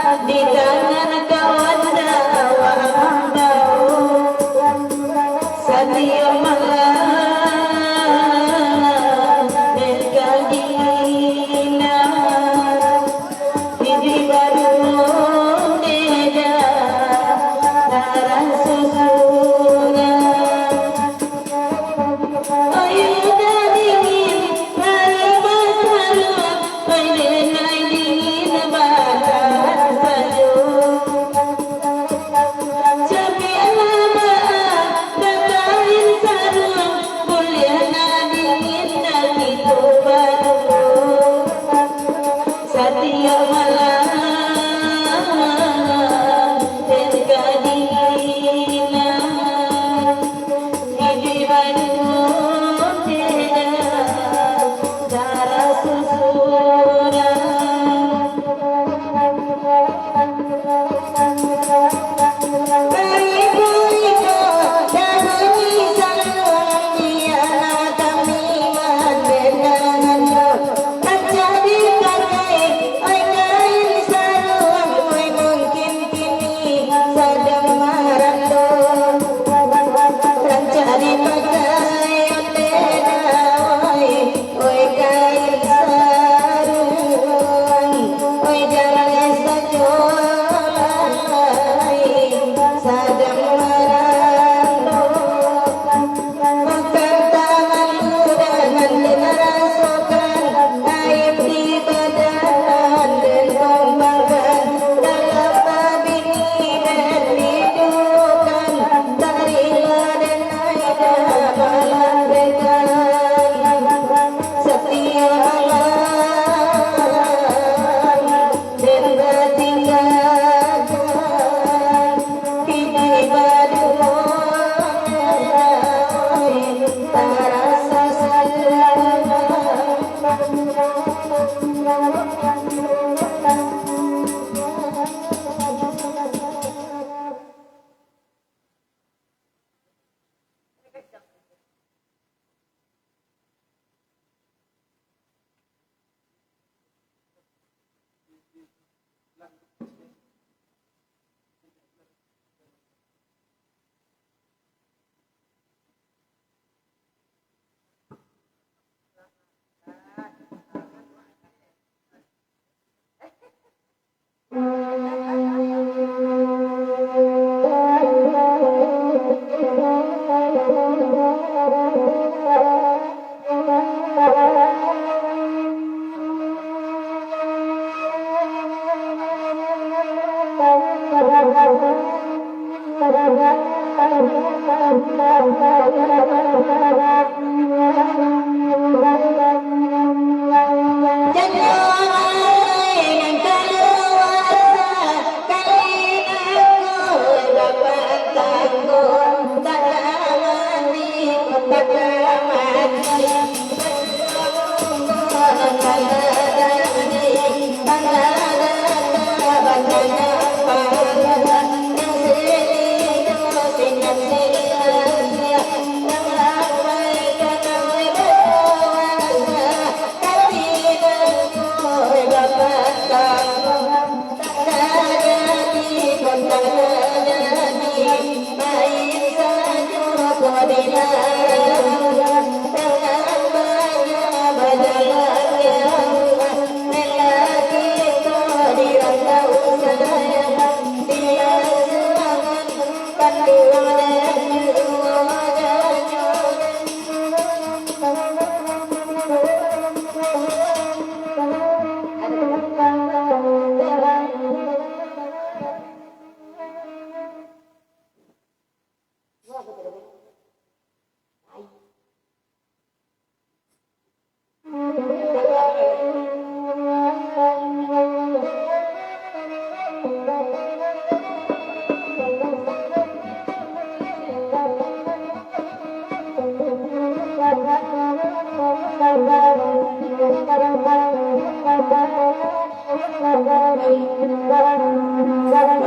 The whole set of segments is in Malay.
di tangan kawan dakwah Satya malam dan kadina di baru deda darah susunan ayo dingin hari basalu menenai dingin batas saja capi alama dakain sarung kuliah dingin dan itu baru Satya malam dan kadina di baru deda darah susunan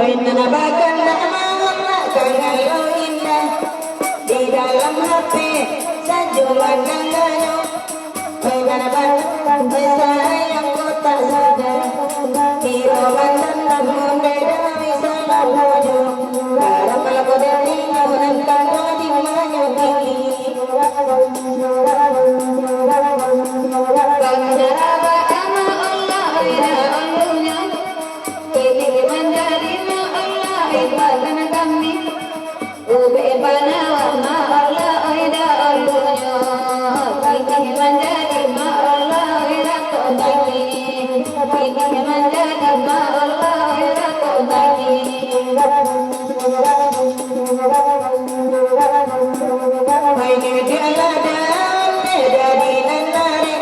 Menambahkan nama kalau indah di dalam hati sejumlah kangen. Menambahkan sayang ku tak sadar di roman dan namun Ribana wa ma Allah ida aldunya Kini menjadi ma Allah ida kodaki Kini menjadi ma Allah ida kodaki Ini dia dari nanare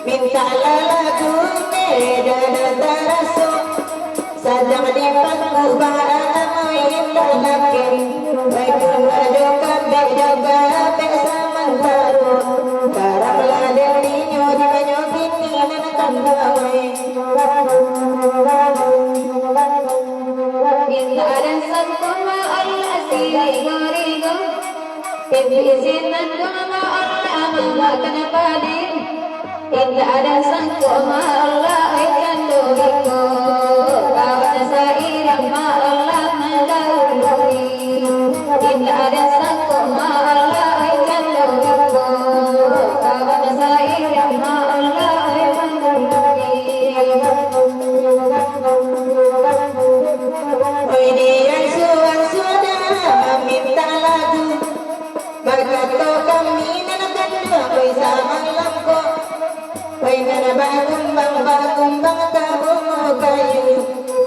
minta lagu dari tarasu sedang dipangku barang main lagi baik juga bejaga bersama baru barang ladang dinyo di banyak ini dan kandai Inna ada santuma Allah sirigo Ibizinan kuma Allah mamakan padim Inna ada santuma Allah ikan durigo Kawan sairang ma Allah mandahului Inna ada santuma Allah ikan durigo Kawan sairang ma Allah mandahului ini yang sudah minta lagu berkata kami nanakan dua bisa malam kok wai nana bagumbang tahu kayu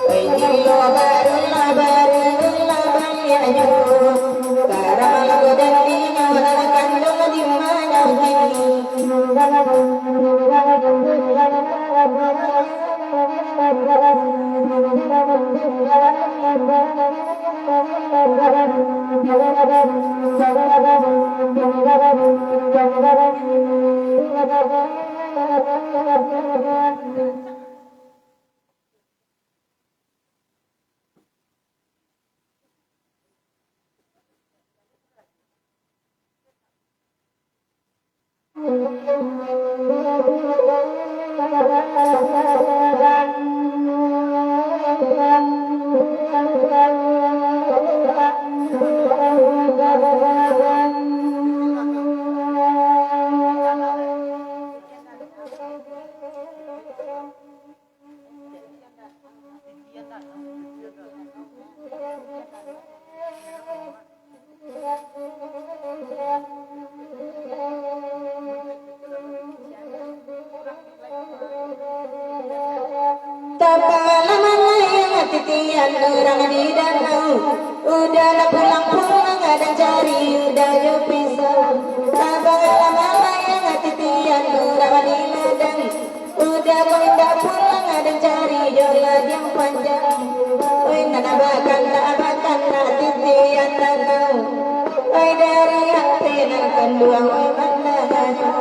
wai jilo barulah banyak karena lagu dan dinyo nanakan dua di mana kini titian orang di danau udahlah pulang ada cari udah yo pisau lama yang titian orang di ladang udah pulang ada cari jolat yang panjang oi nanabakan titian danau oi dari hati nakan duang oi mana hanyo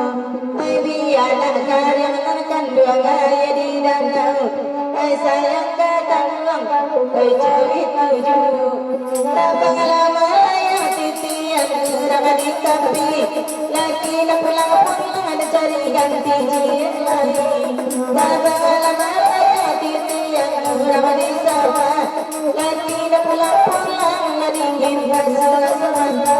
oi biana karang nakan duang aya di danau oi sayang katalang oi curi tuju tabang lama yang titian urang di kapi laki nak pulang ada cari ganti lagi tabang lama yang titian urang di sawah laki nak pulang dingin bersama-sama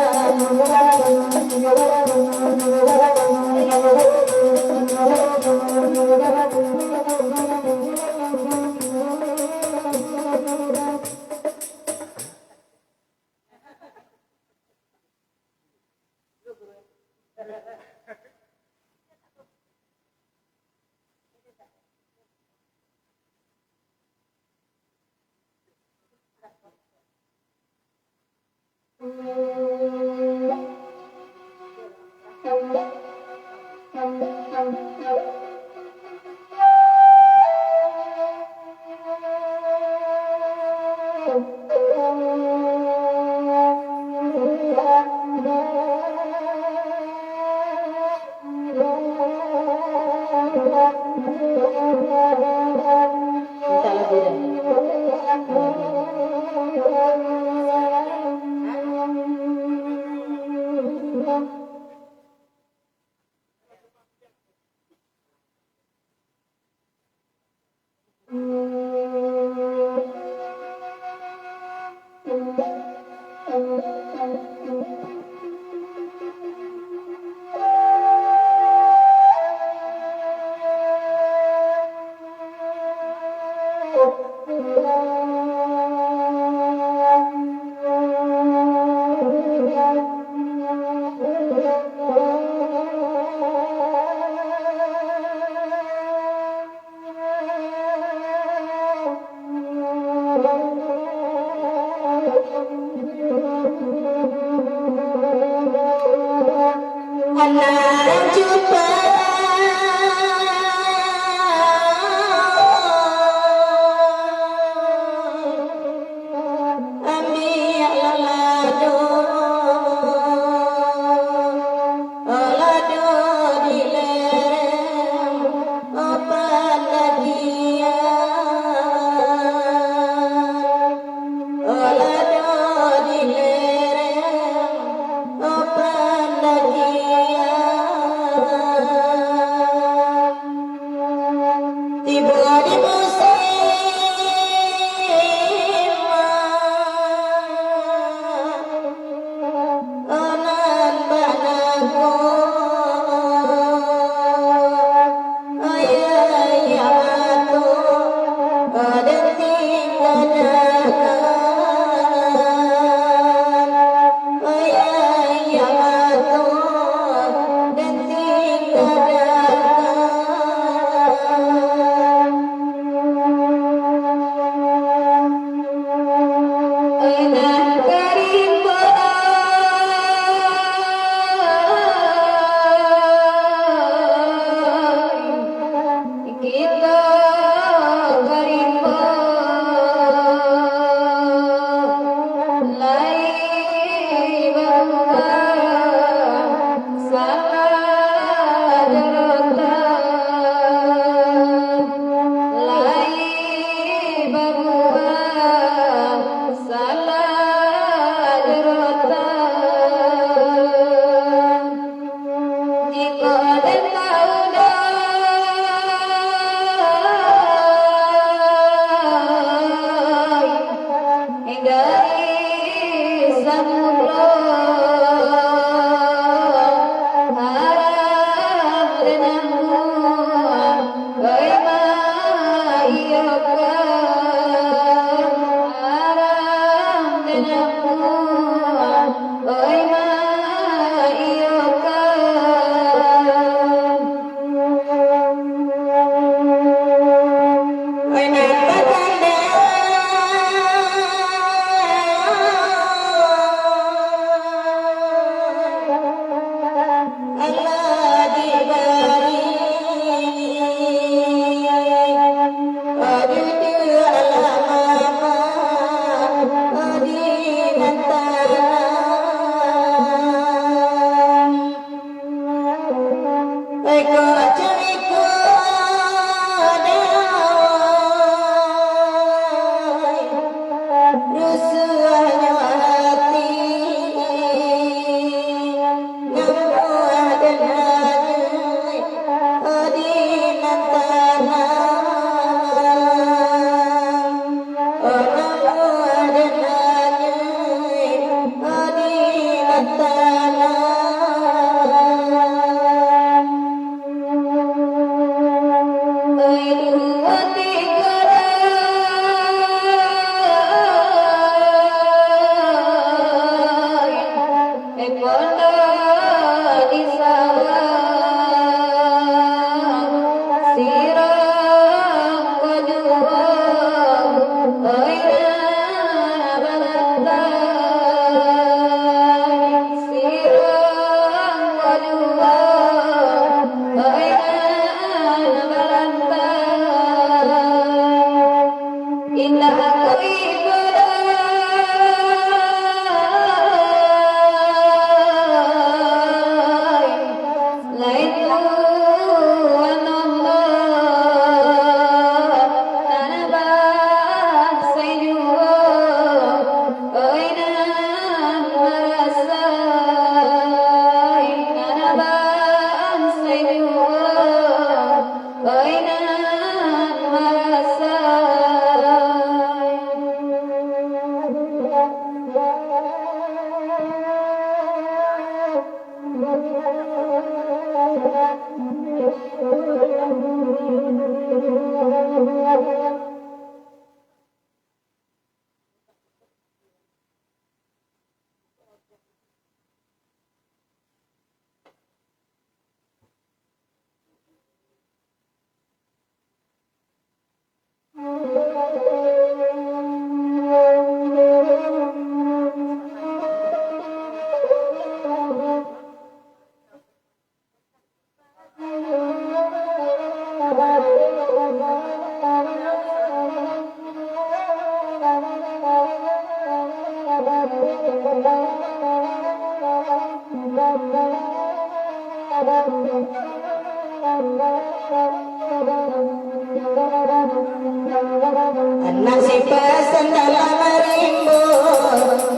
Anak si pesan dalam rimbo,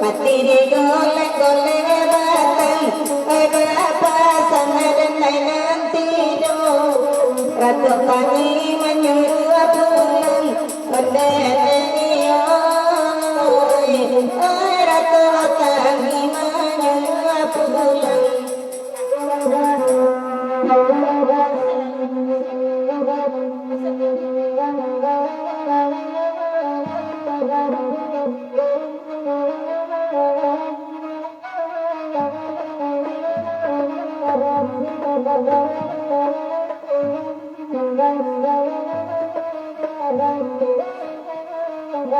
mati digolek-golek batang. Berapa sana dan nanti do, ratu kami menyuruh pulang. Ratu kami menyuruh pulang.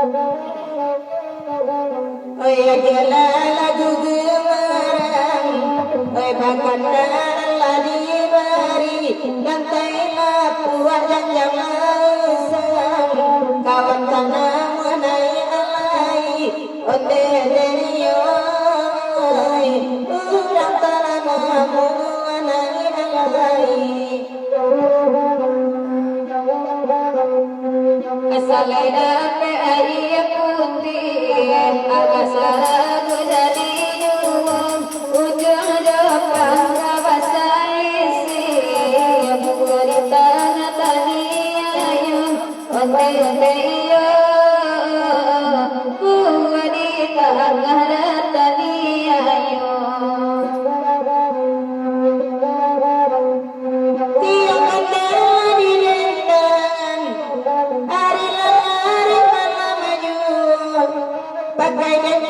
Thank you. oi agela lagu gemarang oi bakana ladi bari gantailah puak janjang sang kawan tanah menai alai onde deriyo urang tanah menai alai Asalena pe ayya putih agasara gudadi jum ujung depan kawasalisi bukarita natani ayum onde deyo bukarita natani ayum tiang anda direndan hari lari malam maju pakai dan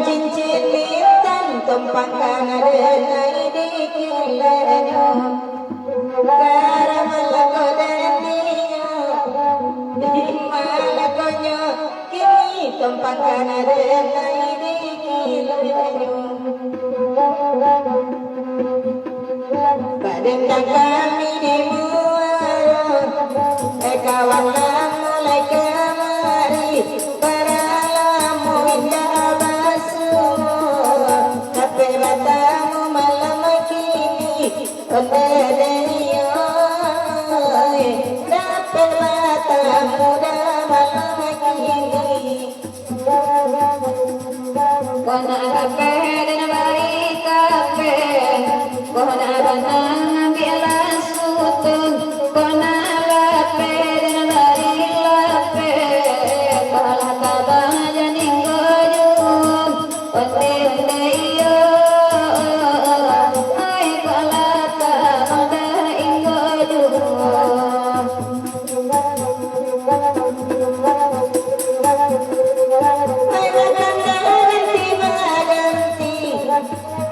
cincin bintang tumpangkan denai di kilanyo karamalakodaniyo di malakonyo kini tumpangkan denai di kilanyo Padang kami di muara kawan mulai kemari para lamu indah basuh tapi matamu malam kini onderiyo dapat matamu dah malam kini Kona kape dan baik kape Kona banang bila sutun Kona lape dan baik lape Kala kabang janing gojum Ote ote iyo Ay kala kabang janing gojum Hai ganti ganti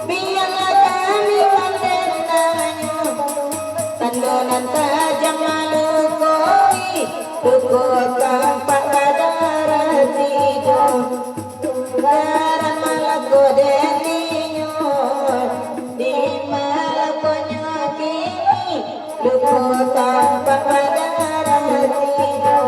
biarlah kami pandangannya tandonan tajam malu koi pukul tampak pada ratijo garam malaku deninya di malakonya kini pukul tampak pada ratijo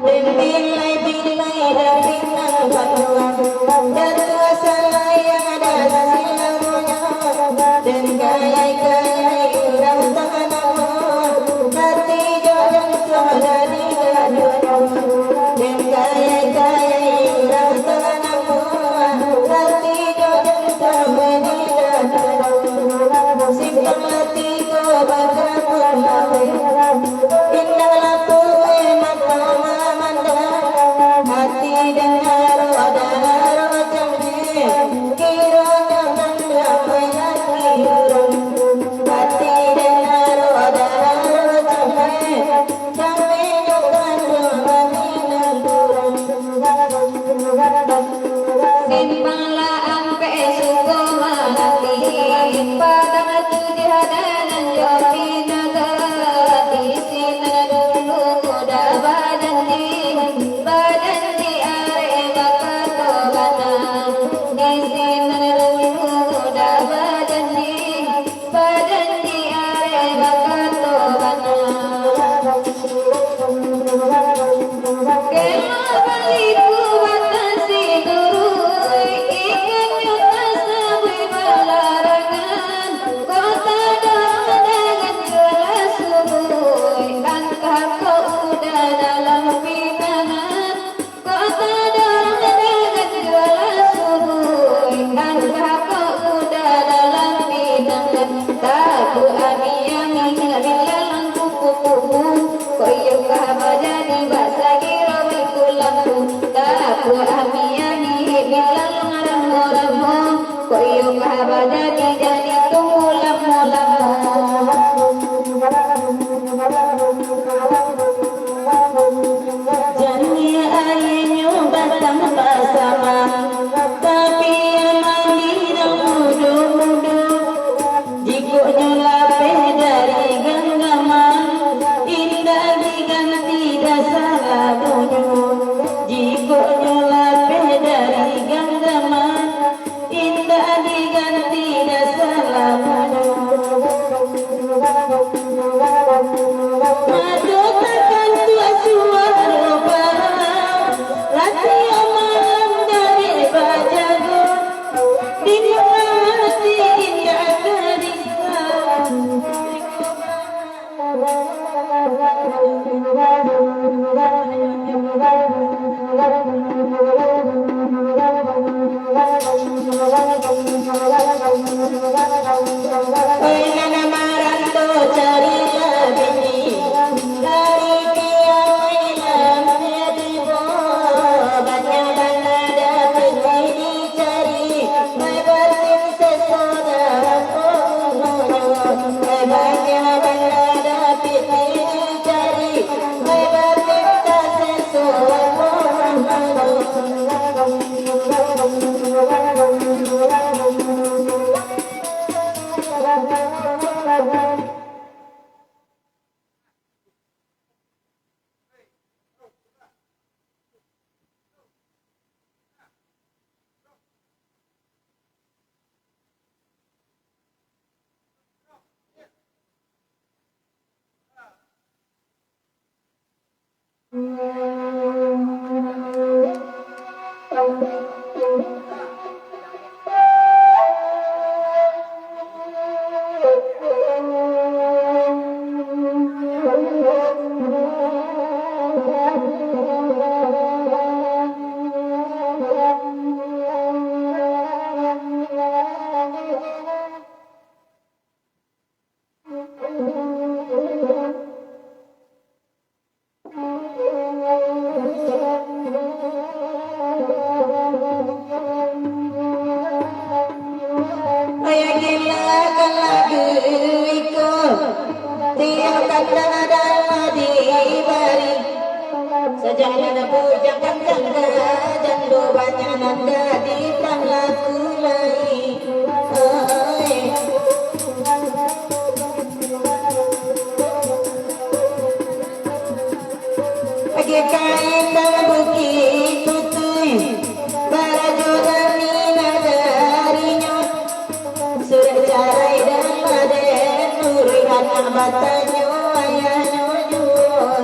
Bilai bilai dapinan batuan jatuh sayang ada silamnya dan gayai urang tanah hati jodoh saudari gaduh dan gayai urang tanah hati jodoh saudari gaduh simpang hatiku bagaimana indah laku mata hati dengar ada rojamnya kiranya sahabat jadi tunggu lama-lama. Janji ayahnya batang bersama, tapi emang tidak mudah-mudah. Jika nyelapeh dari genggaman, indah diganti dasar bunyi. Jika nyelapeh dari genggaman, indah diganti dasar bunyi. Madu takkan tua suara barang, latih malam dari bajago, di hati indah gelisah. Oi nana maranto cari bini dari kiawilan dibo banyak banget bini cari lebarin sesaudara banyak banget bini cari lebarin Sajana pujakan janda jando banyak nanda di laku lai. Pagi kain dan bukit putih barajo dani nadarinya sudah carai dan maden nuri anak batanyo ayahnya jual.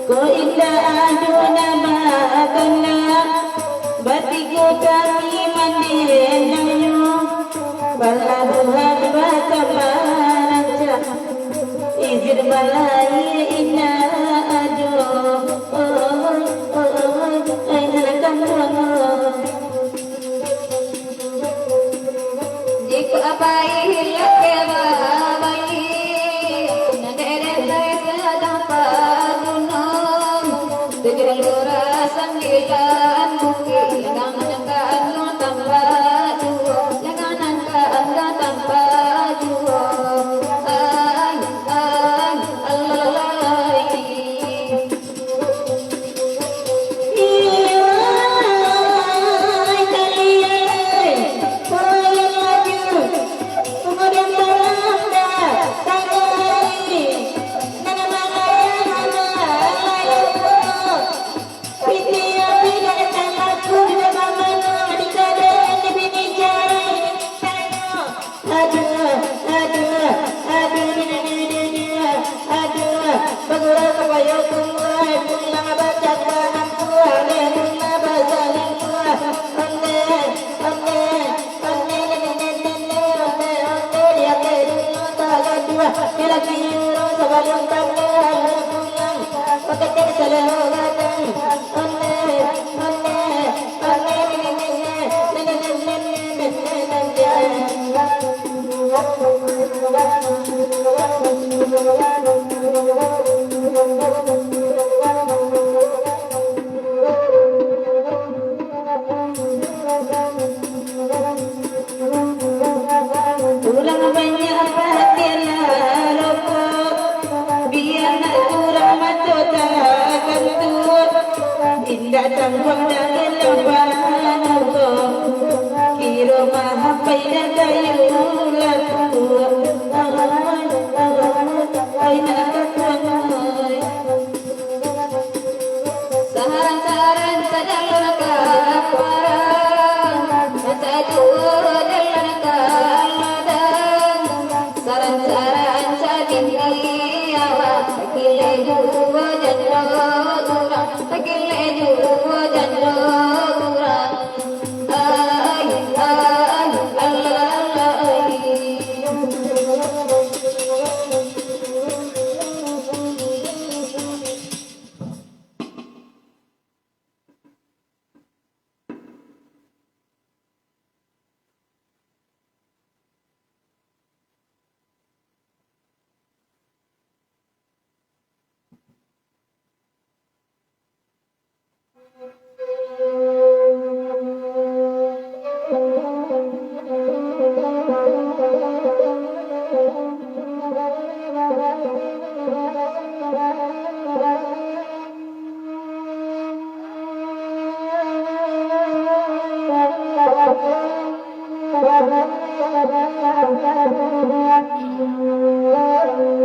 Ko indah aduna makana batigo kami mandirenyo baladuhan batamanca izin balai ina ado ay nalakam jiko apai hilak ke babai nagere sedang pagunung tegel rasan dilan mungkin jangan jangkaan lo tambah juo jangan angkaan lo tambah juo ay alalai Oke selalu datang oleh ulang banyak patilah rokok biar nak curang mata takkan tur indah tanggung jangan lepas rokok kira mahapai dan kayu laku ay nak kakuangoy saharan-saharan sa dalam kaparang sa duo dalam kaladang saran-saran sa dindi awak sakile juwa janro urang sakile juwa janro urang ay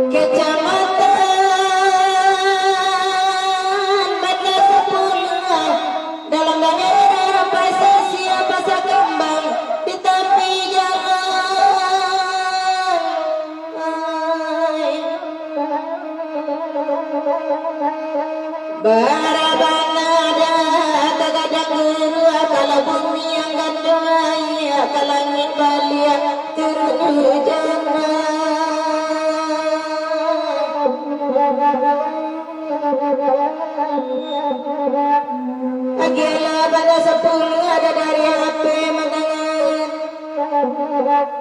Kecamatan Banda Sepuluh dalam daerah Pasasi Pasar Kembang di tepi jalan Barabana ada tagadang guru kalau bumi yang gandai kalangin balia turun hujan Agila pada 10 ada dari HP matangan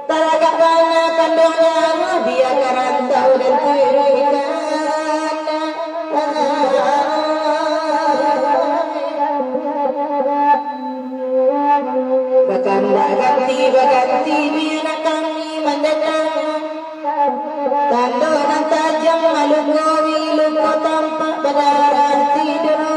Taraga kana kandungnya biar karantau dan tirikan Baganti biar kami mendengar tandonan tajam malungowi luko tampak badaran tidur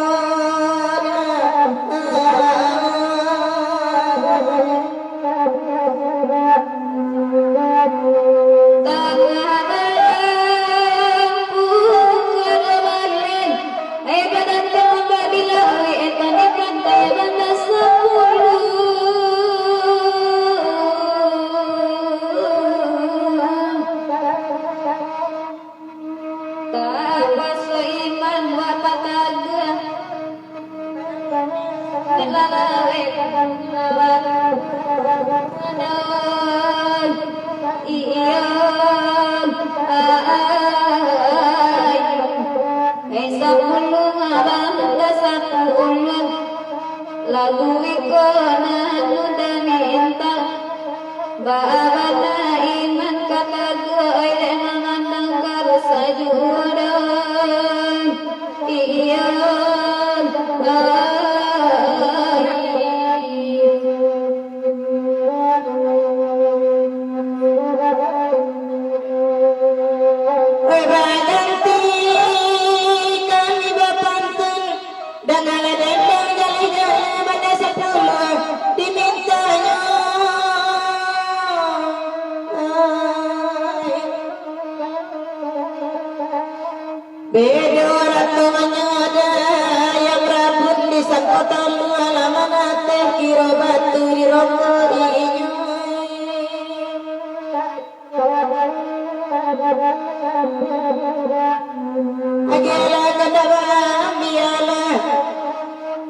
lagu ikona nudaminta babata iman kata goy mengandang karsa judan iyan Bedora tumanyada yang rabun di sangkota alamanate kiro batu di roko inyo Agela kandaba ambiala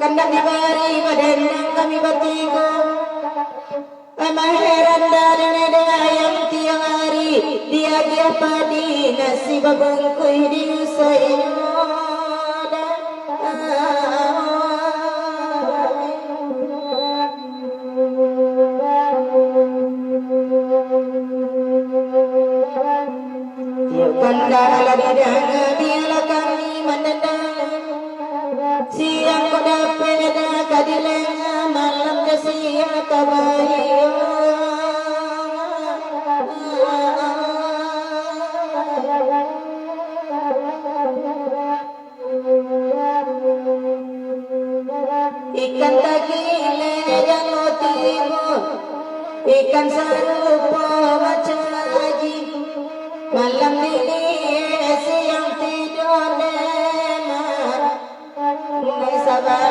kandang dibari badendang kami batigo Maheran dari neda ayam tiang hari dia padi nasi babungkui di usainya Kandala di dana biala kami menendang siang koda peda kadilenga malam kesia kabayo ikan tagile yang motivo ikan sarupo macam lagi malam ini siang tidur enak mulai sabar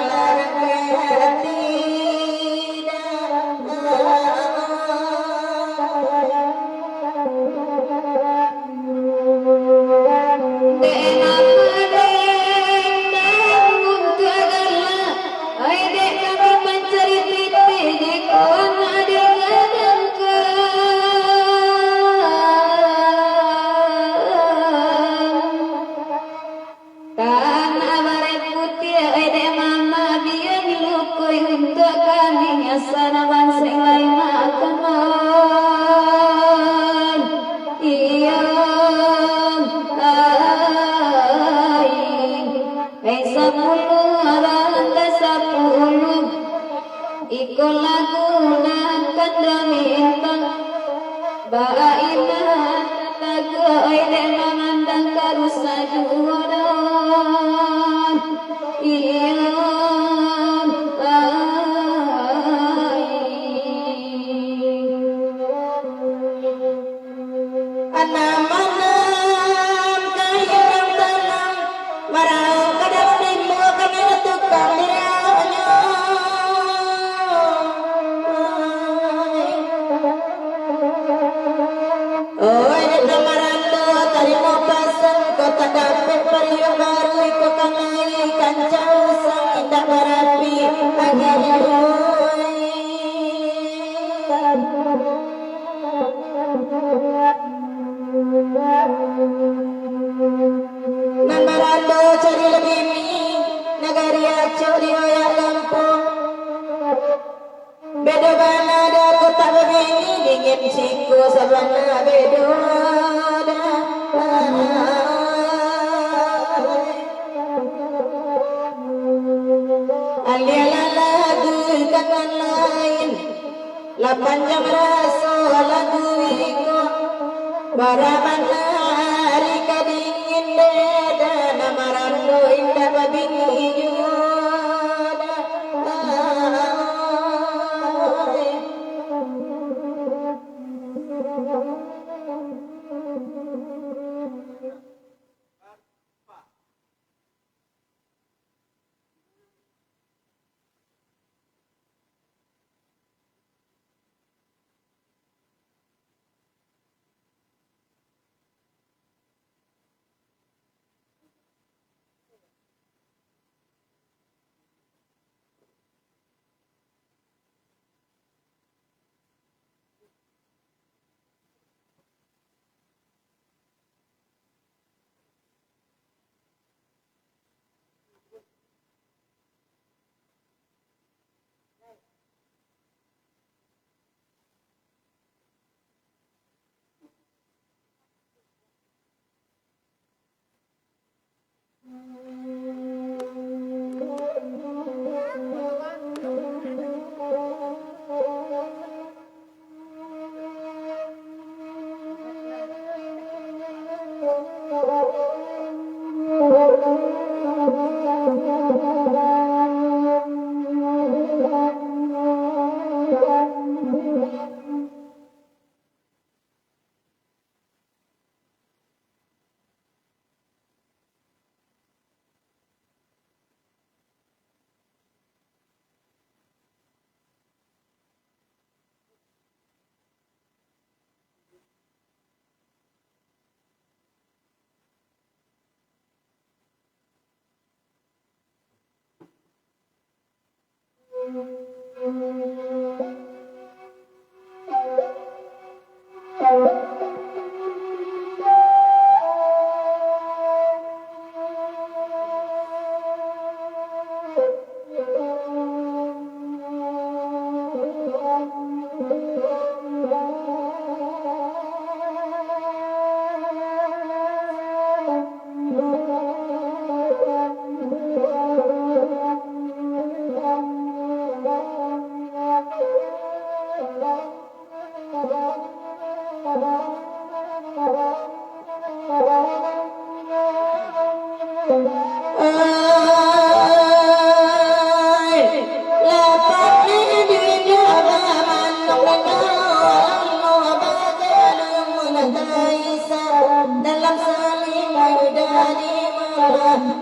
dalam saling menyudari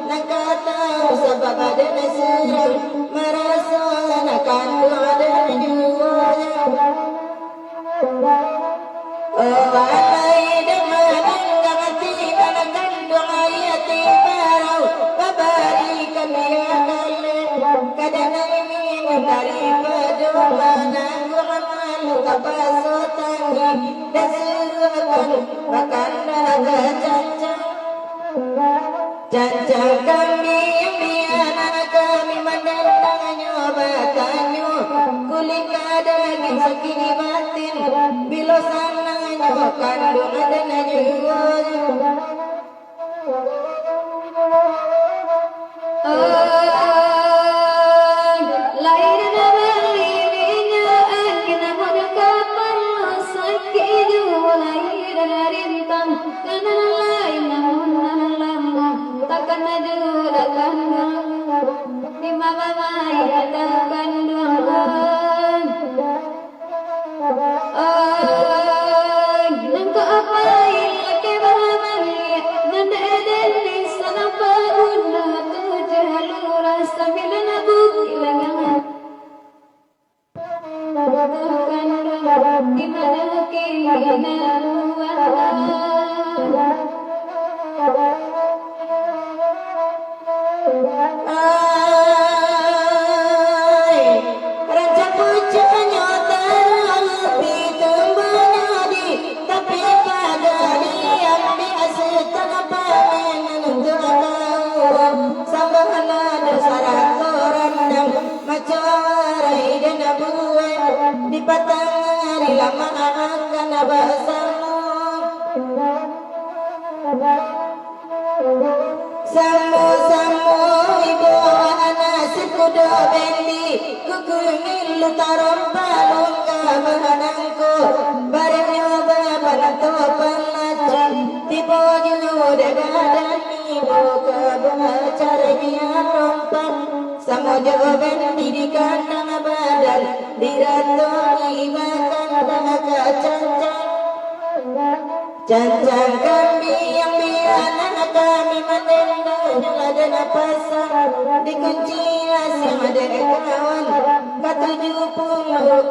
nakata sebab ada seram merasa akan ada jua wahai dengan hati akan doa yati barau babarikan ya kalian kadang ini daripada mana amal kapasutan dan suruhkan bahkan raga cancang kami biar kami mendatangnya batanyo kulit daging sakini batin bila sananya kandung adanya juga di patang lama akan bahasamu Samu ibu anak sekudo bendi kukumin lutarom balong kabahanangku barengnya babanto pelajar tipe jude badan ibu kabacara dia rompan sama jawaban di kandang badan diratoni makan cancang kami yang biar kami menendang dan pasang dikunci asam ada kawan ketujuh puluh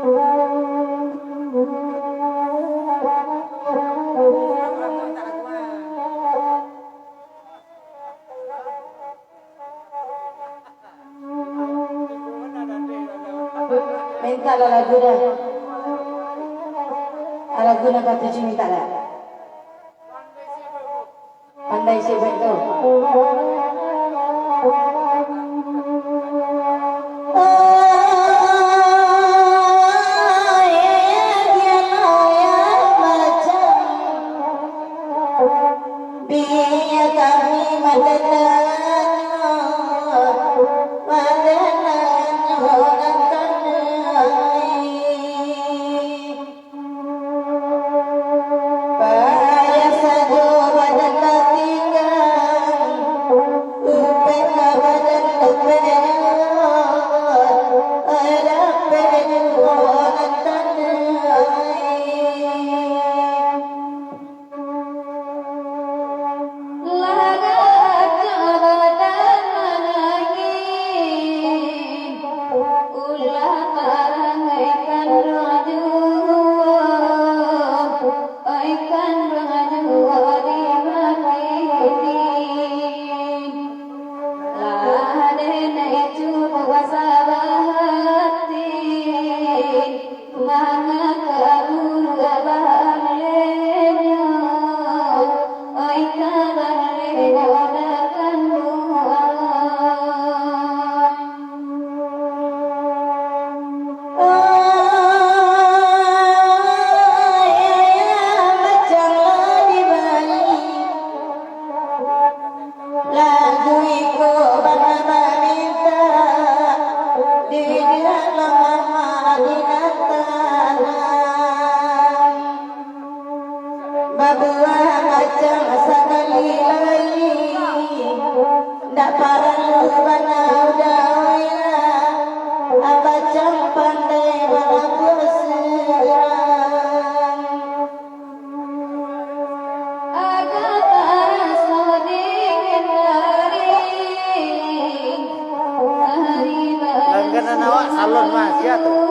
Minta lah lagu dah. Lagu nak kata cuci minta lah. Pandai si betul. Biya kami salon mas ya tuh.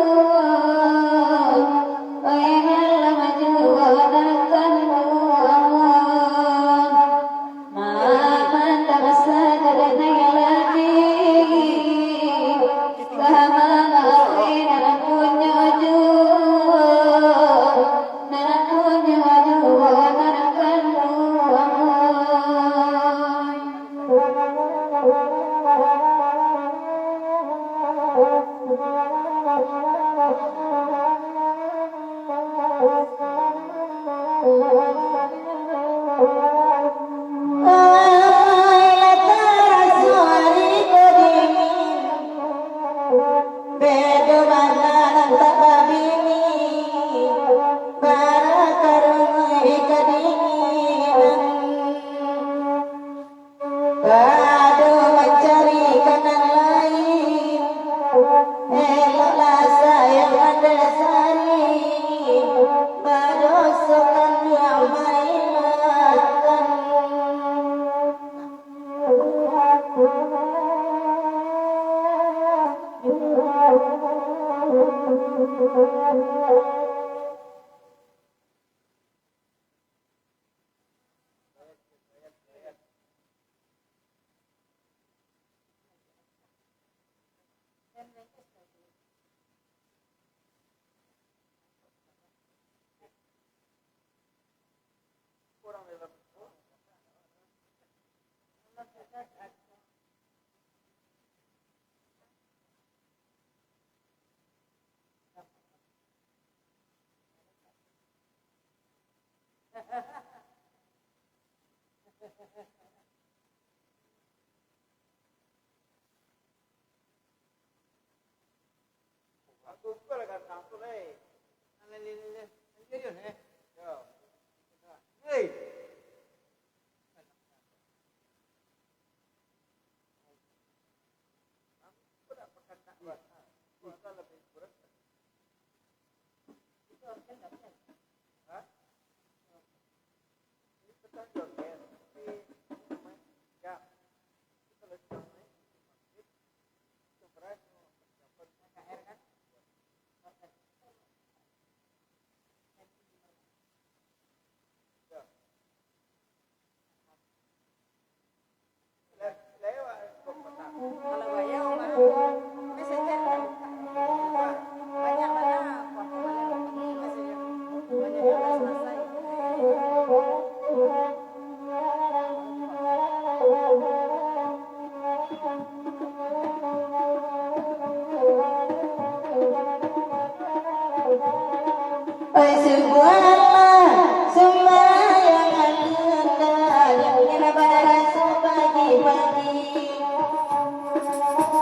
Oi subhanallah sembayangan hendak yang berasa pagi-pagi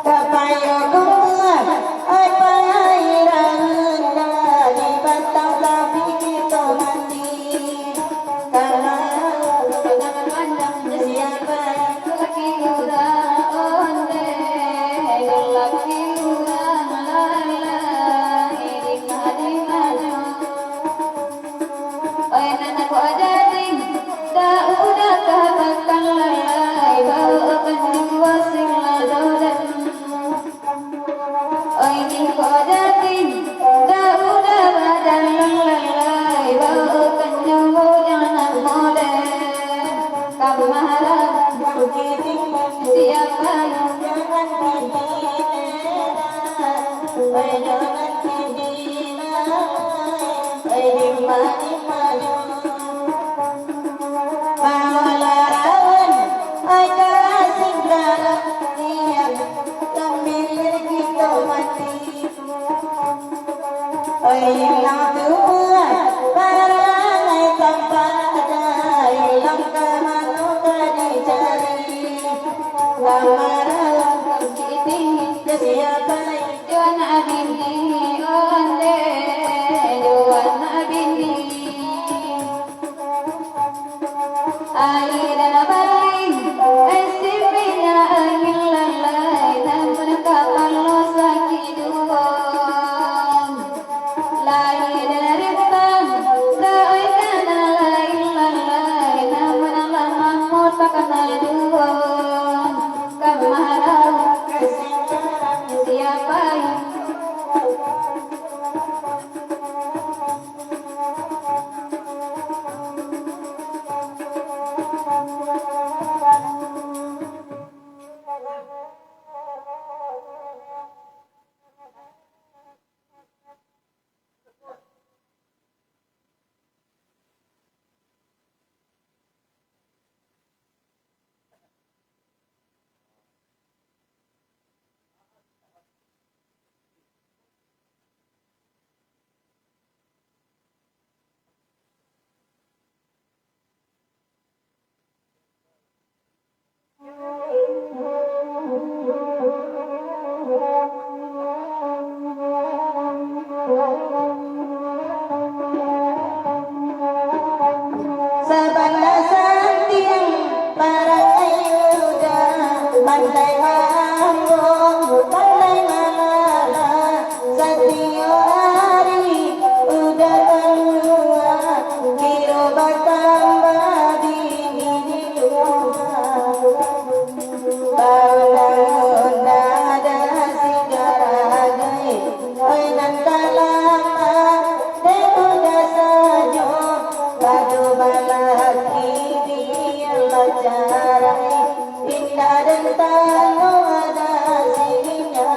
kapayo kumbuat oi pangairang hendak di batang tapi kita mati karena pandang siapa laki uda onde laki uda malala ini madi maju oi nana ko adating da uda katakan lalai bau kedua sing ladodan oi ni ko adating da uda badan lalai bau kedua jangan mode kamara begitu siapa jangan dihina jangan dihina dimana pawalaran kasih darah niat sambil kita mati hilang tua barangai tanpa ada hilang kemana dicari lamaran siapa Juana bini onde Juana bini Aida baling esipnya angin lalai namun kapal lo sakit duong Lai dari bang Doi kana lain lalai namun lama mau tak kenal duong Kemarau siapa yang Sabana santiang para ayuda pandai mambo pandai malala satio hari udah keluar kiro batambah di rumah bangun ada sigaragai mainan kalama dan udah sajo baju balaki biar lacarai indah dan tanu ada sininya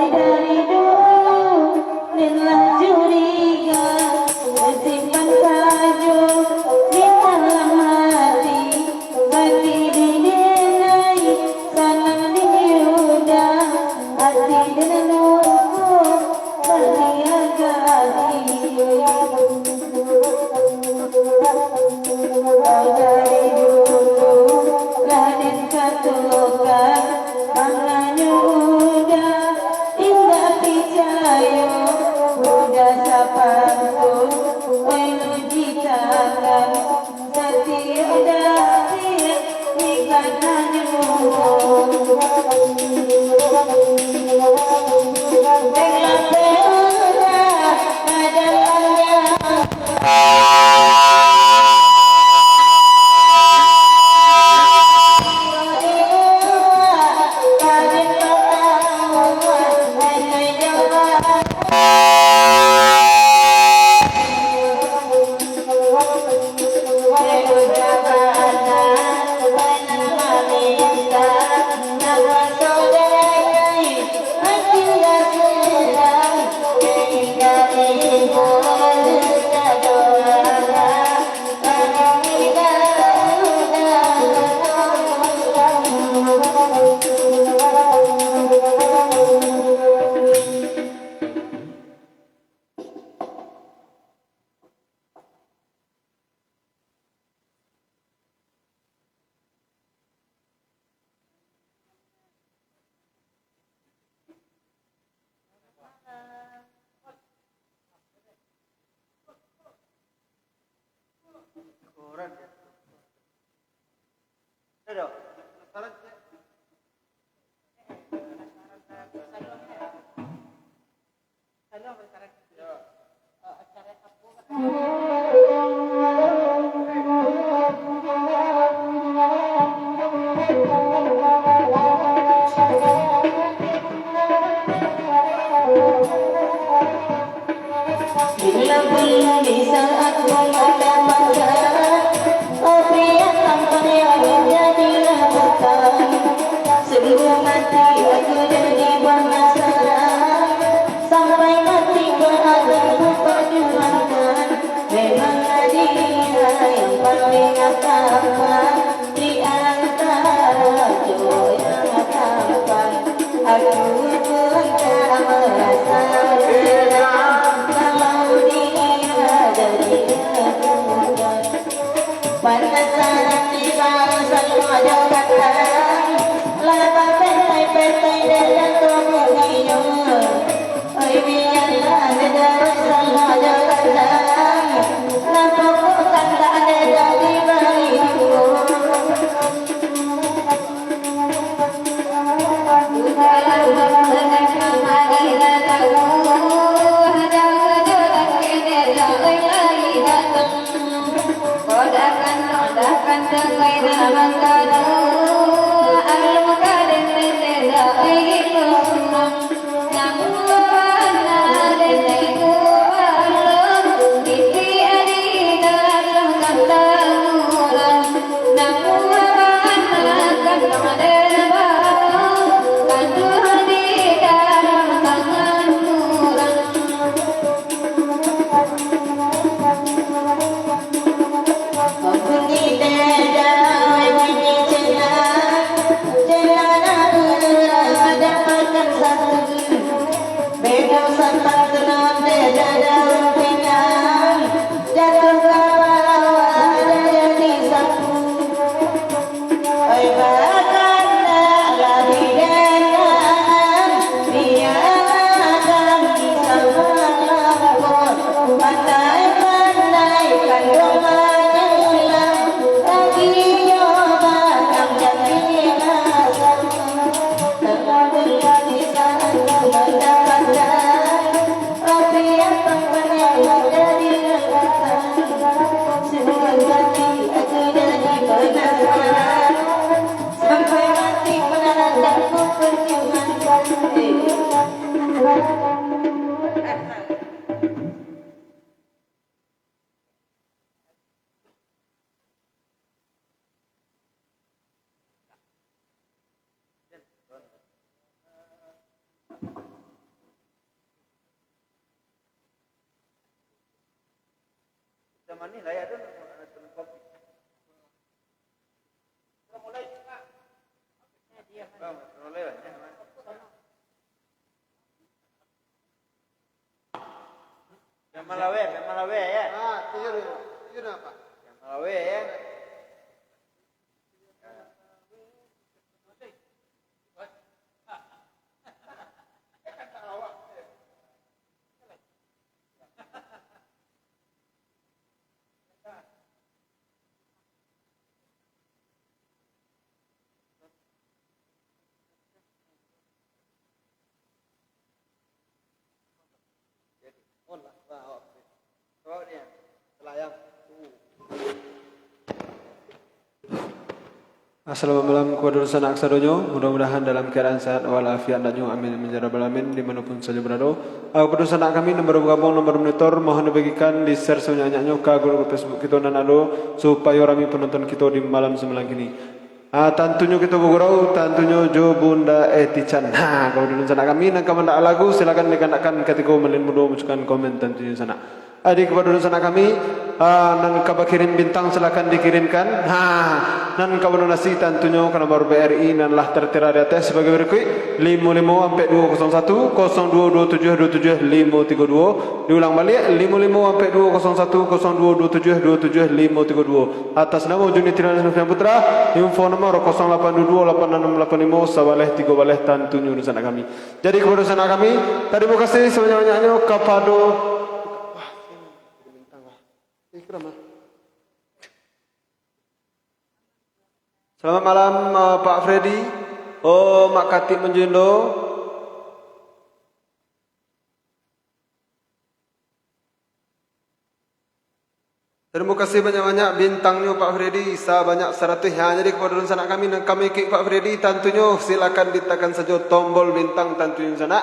dari dulu lillah curiga simpan kaju di dalam hati bagi dinilai salam diuda hati dan nurku berniaga dari dulu Raden katukan tangannya udah indah picayo udah sapantun menuji tangan setiap dari ikanannya dengan pemuda adalah Bila belum di saat mendapatkan pria tampan yang menjadilah bukan. Sungguh mati aku jadi penasaran, sampai mati berada perjuangan. Memang dia yang paling tampan di antara cowok yang tampan. Aku pun tak merasa penasaran di bangsa wajah katakan lapa petai-petai dan tubuhnya. Oi biarlah sederhana wajah katakan lapa bukan tak ada dari baliku. Zaman ini layak dong teman kopi. Kita mulai Pak. Bang, mulai lah. Yang Malawe ya. Ah, iya apa? Yang Malawe ya. Bawa dia, selayang. Assalamualaikum warahmatullahi wabarakatuh. Mudah-mudahan dalam keadaan sehat walafiat dan juga amin ya rabbal alamin dimanapun saja berada. Kepada sanak kami nomor bergabung nomor monitor mohon dibagikan di share sebanyak-banyaknya ke grup Facebook kita dan ado supaya rami penonton kita di malam semalam ini. Tentunya kita bergurau, tentunya Jo Bunda Etican. Kalau dulu sanak kami nak kaman lagu silakan dikatakan ketika melin mudah munculkan komen tentunya sana. Adik kepada dulu sana kami nang kabar kirim bintang silakan dikirimkan. Nan kabar nasi tentunya ke nomor BRI nan lah tertera di atas sebagai berikut 554201 022727 532. Diulang balik 554201 022727 532. Atas nama Juni Tirana Novian Putra, info nomor 08228685 sabaleh 3 baleh tentunya dulu sana kami. Jadi kepada sana kami terima kasih sebanyak-banyaknya kepada Selamat malam Pak Freddy. Oh, Mak Katip Menjundo. Terima kasih banyak-banyak bintangnya Pak Freddy. Banyak 100 ya. Jadi kepada sana kami kik Pak Freddy, tentunya silakan ditekan saja tombol bintang tentunya sana.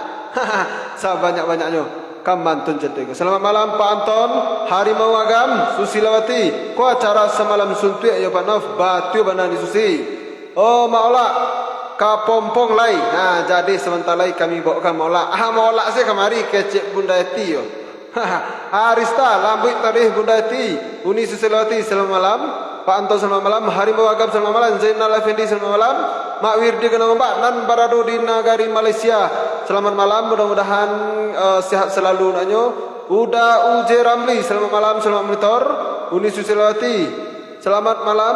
Banyak-banyaknya. Kamantun cetek. Selamat malam Pak Anton, Harimau Agam, Susilawati. Ko acara semalam suntuk ya Pak Nov, batu bana di Susi. Oh Maula, kapompong lai. Nah, jadi sebentar lagi kami bawakan Maula. Maula saya kemari kecek Bunda Eti yo. Arista, lambut tadi Bunda Eti, Uni Susilawati. Selamat malam. Pak Anton selamat malam, Harimau Agam selamat malam, Zainal Effendi selamat malam, Mak Wirdi Kenang Mbak, Nan Barado di Nagari Malaysia. Selamat malam, mudah-mudahan sehat selalu nanyo. Uda Uje Ramli, selamat malam, selamat monitor. Uni Susilawati, selamat malam.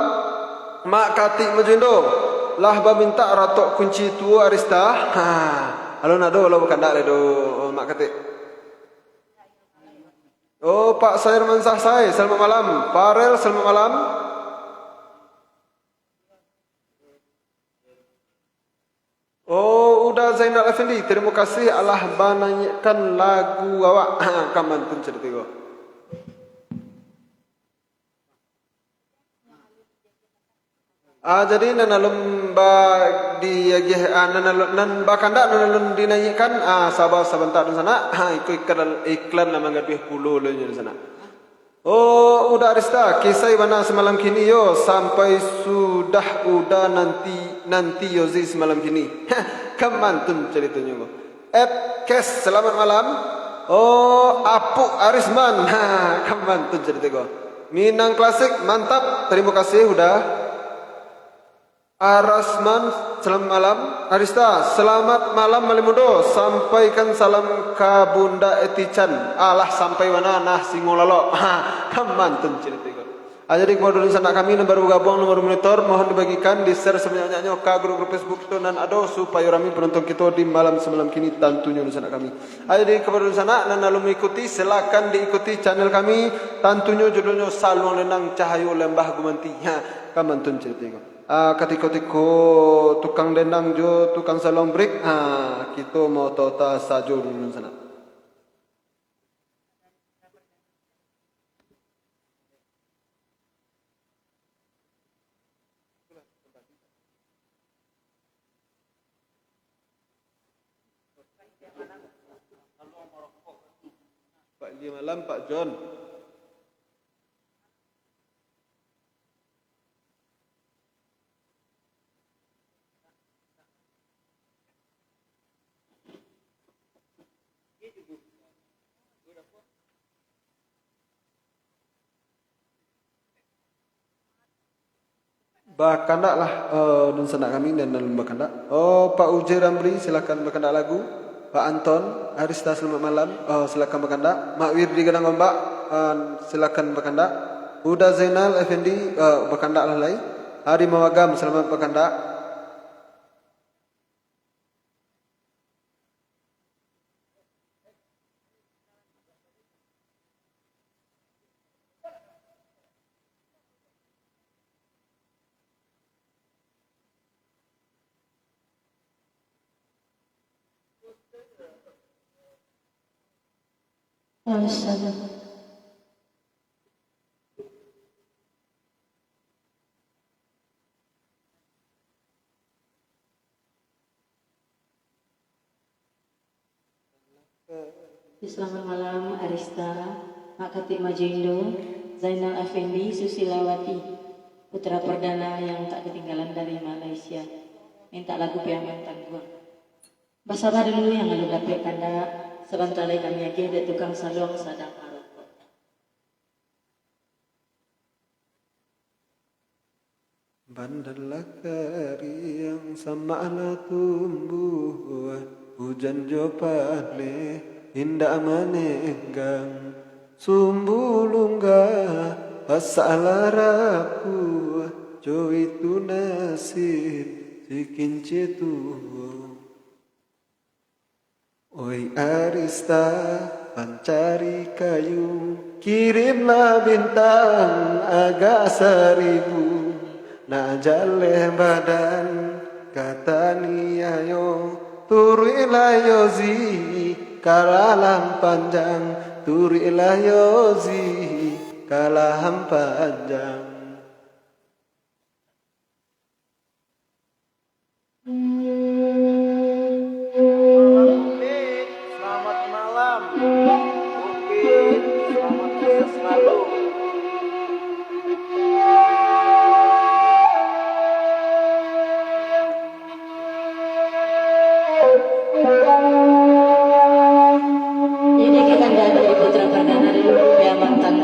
Mak Katik Majundo, lah minta ratok kunci tua Arista. Halo nado, halo bukan dak do Mak Katik. Oh Pak Sairman Sahsai, selamat malam. Farel, selamat malam. Oh, udah Zainal Effendi, terima kasih Allah banyakan lagu awak. Kaman pun cerita ko. Jadi nanalum ba di nan bakanda nanalum dinanyikan sabar sebentar di sana. Iklan nama ngadih puluh le di sana. Oh, udah Arista, kisah mana semalam kini yo sampai sudah nanti Yozi semalam kini. Kemantun ceritanya go. Kes selamat malam. Oh, Apuk Arisman. Kemantun cerita go. Minang Klasik mantap. Terima kasih udah. Arasman selamat malam. Arista selamat malam Malimundo. Sampaikan salam ke Bunda Etichan. Alah sampai mana nah singolalo. Kemantun cerita ko. Jadi kepada sana kami yang baru gabung nomor monitor mohon dibagikan di share sebanyak-banyaknya ke grup Facebook itu dan ada supaya kami penonton kita di malam semalam kini tentunya di sana kami. Jadi kepada sana dan lalu mengikuti silakan diikuti channel kami tentunya judulnya Salon Lenang Cahayu Lembah Gumanti. Kemantun cerita ko. Ketika tukang dendang jo tukang salong break kita mau tota sajo dulu sana. Pak di malam Pak John. Bakandak lah dan senak kami dan dalam bakandak. Oh Pak Uje Ramli silakan bakandak lagu. Pak Anton Arista selamat malam. Silakan bakandak. Mak Wirdi Gadang Ombak silakan bakandak. Uda Zainal Effendi bakandak lah lai. Harimau Agam selamat bakandak. Assalamualaikum. Selamat malam Arista, Mak Katip Majindo, Zainal Effendi, Susilawati, putra perdana yang tak ketinggalan dari Malaysia. Minta lagu Piaman Tangguh. Basabah dulu yang lalu dapat kanda sebentar lagi kami akan ada tukang salong sadang maroko. Bandarlah kari yang sama ala tumbuh, hujan jopale indah manenggang, sumbulungga pasala rapu, jo itu nasib sikin cetu. Oi Arista, pancari kayu, kirimlah bintang agak 1000, nak jaleh badan kata niayo turi layo zi kalalam panjang turi layo zi kalalam panjang. Selamat malam. Upin, selamat sukses selalu. Ini kita dari putra perdana dulu ya mantan.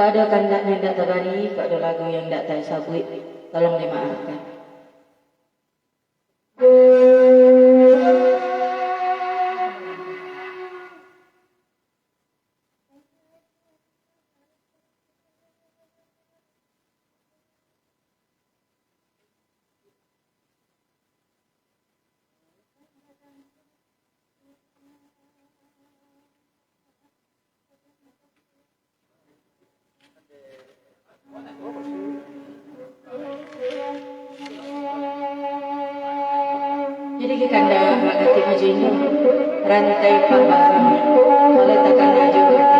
Kada kandak yang tak terani, kada lagu yang tak tersabui, tolong dimaafkan. Jadi kanda magati maju ini rantai pambarang meletakkan maju hati.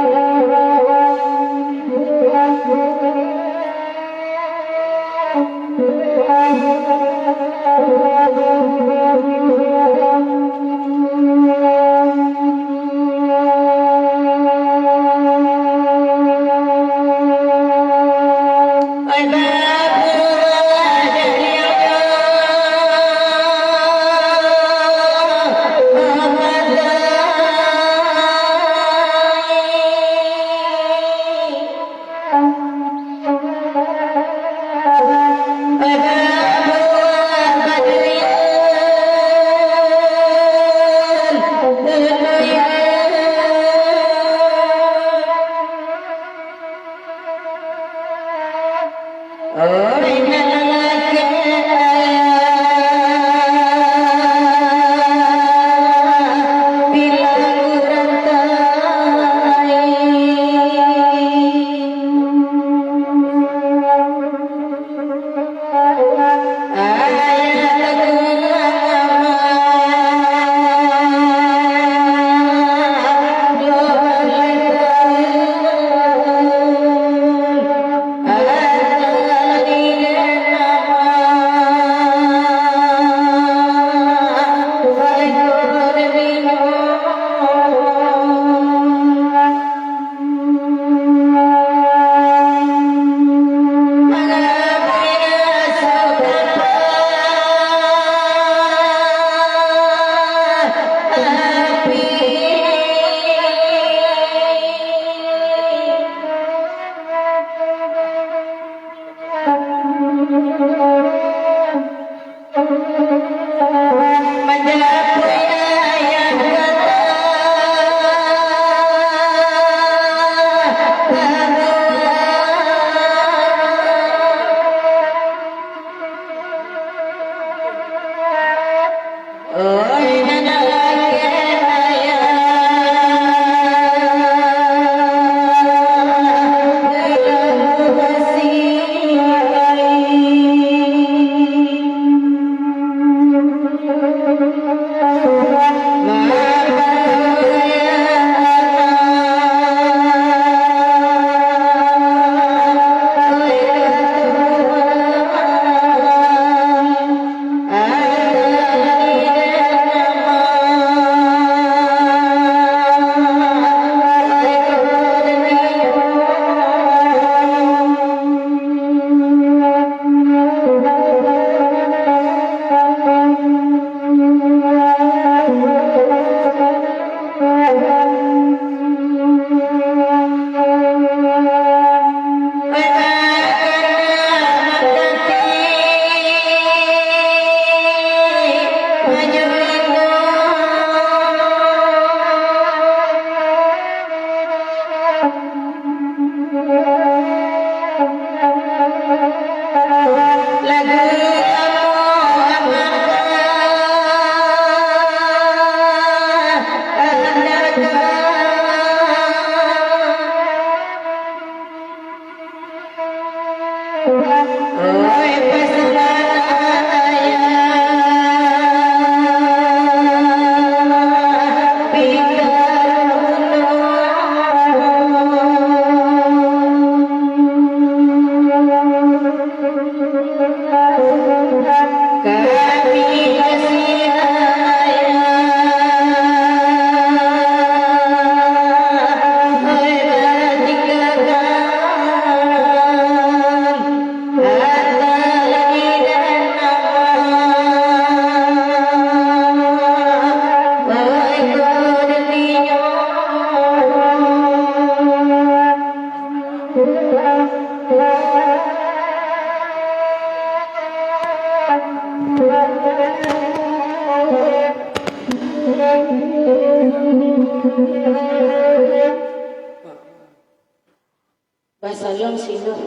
Basalong sino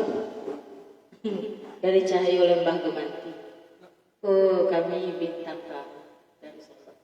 dari cahaya lembah gemanti. Oh, kami bintang kamu dari sosok.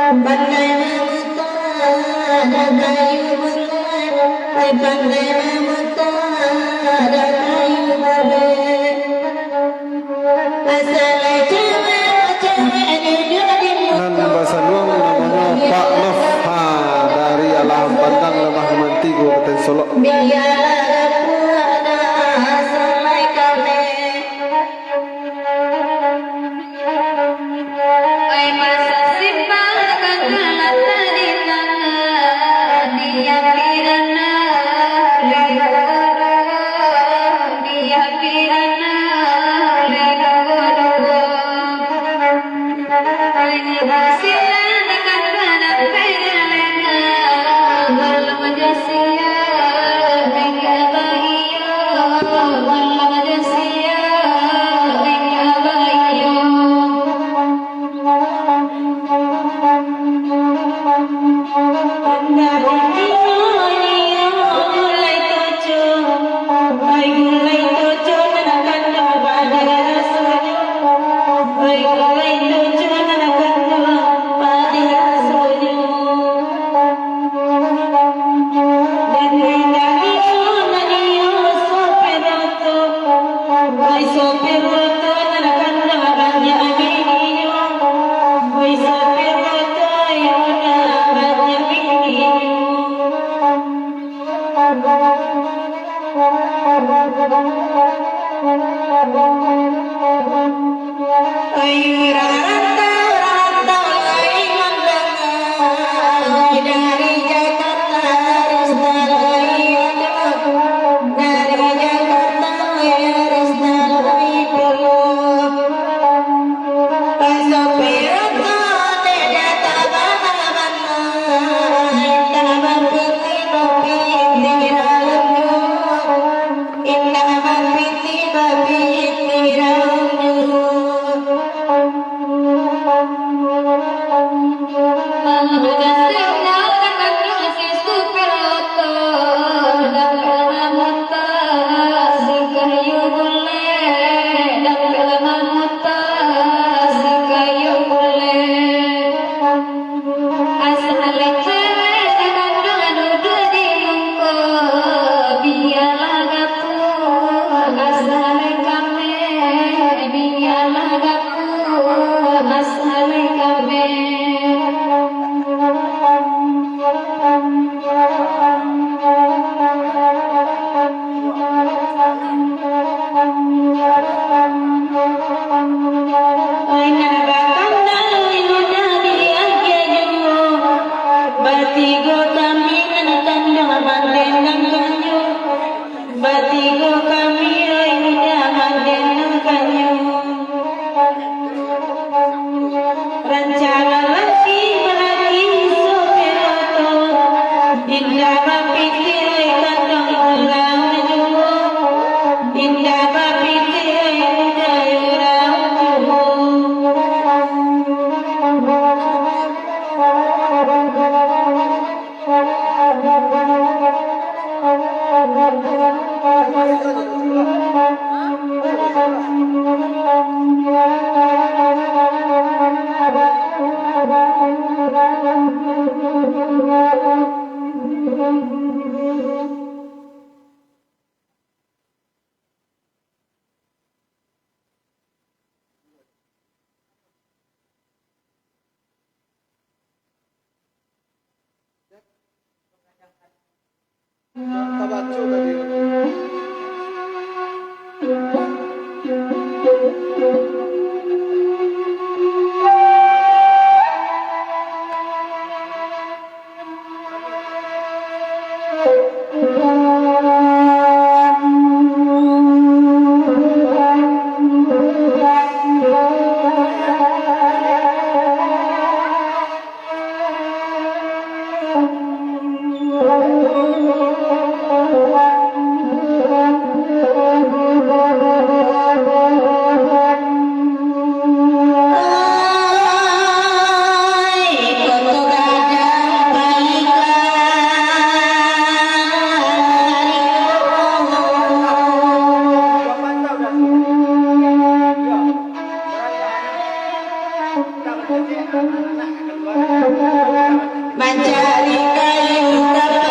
Kembali nanti sendiri. Dan bahasa luang namanya Pak Nofha dari Alam Pandang Lembah Gemanti Kabupaten Solok. Oi masa simpang kanggalan tadi tangan dia pirana dia pirana ini hasilnya kanggalan pegalengan belum jasia Mencari kayu kapan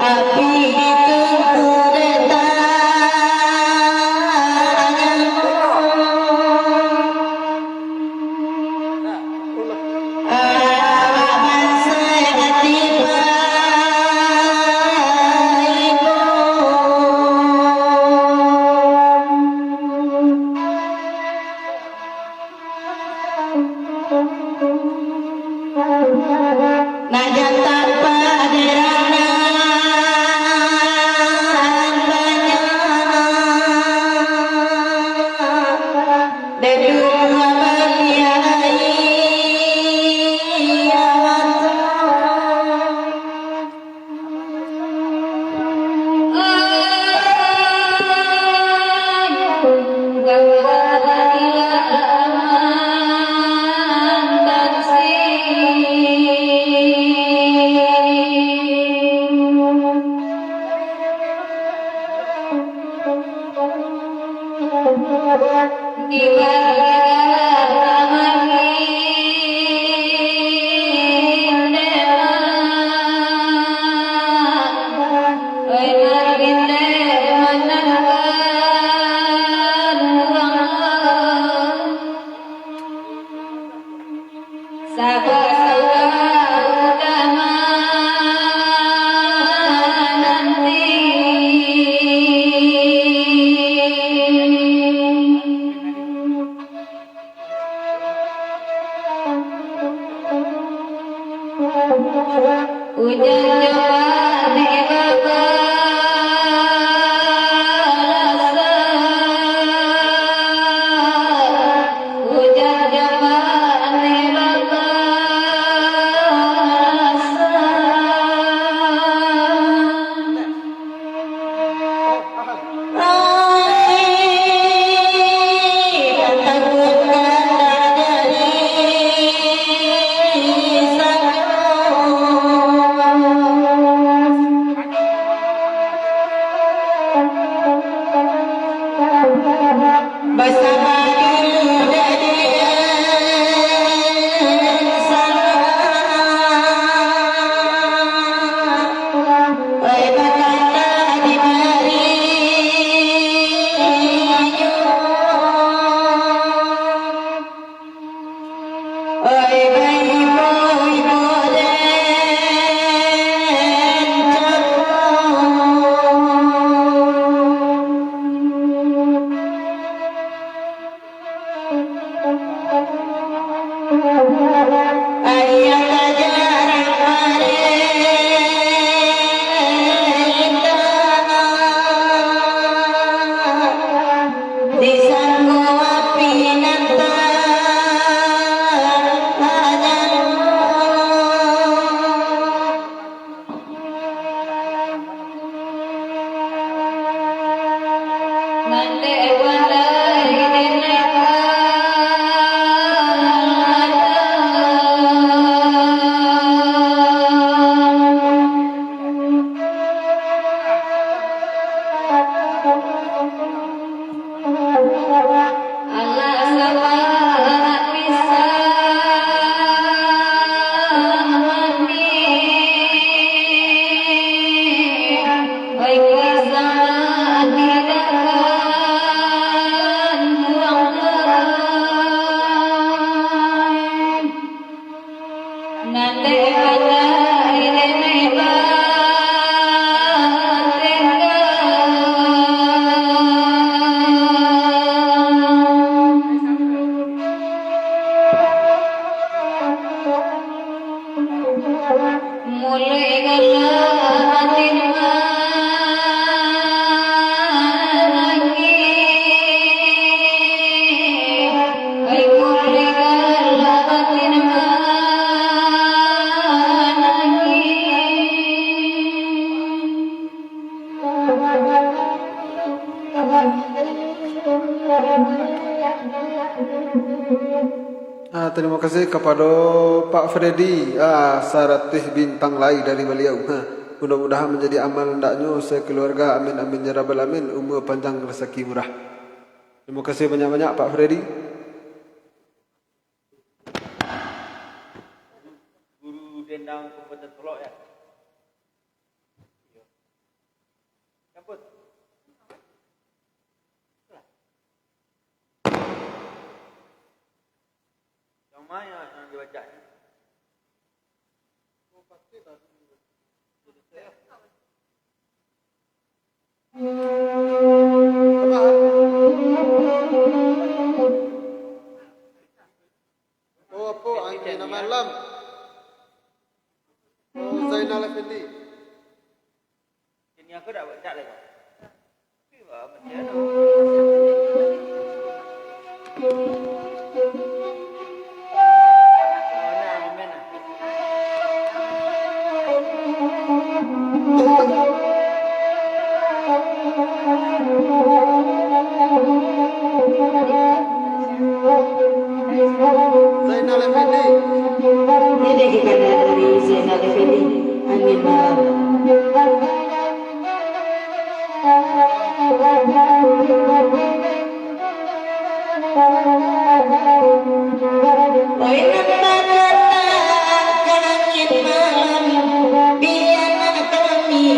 api ditunggu Najan tanpa derangan banyak dedung abadiai Hujan coba hujan coba mulai galatin managi ay mulai galatin Terima kasih kepada Pak Freddy Saratih bintang lai dari beliau. Mudah-mudahan menjadi amal hendaknya sekeluarga. Amin amin ya rabbal alamin. Umur panjang rezeki murah. Terima kasih banyak-banyak Pak Freddy. Guru dendang Kabupaten Solok ya. Campur. Yang mana yang dibaca ni? Oh, pasti tak. Oh apa angin malam? Oh Zainal Effendi. Ini aku dah baca lagi. Tapi apa dia tu? Mana mana? Zainal Effendi. Ini kita dari Zainal Effendi. Angin malam. Oi nanda angin malam biar kami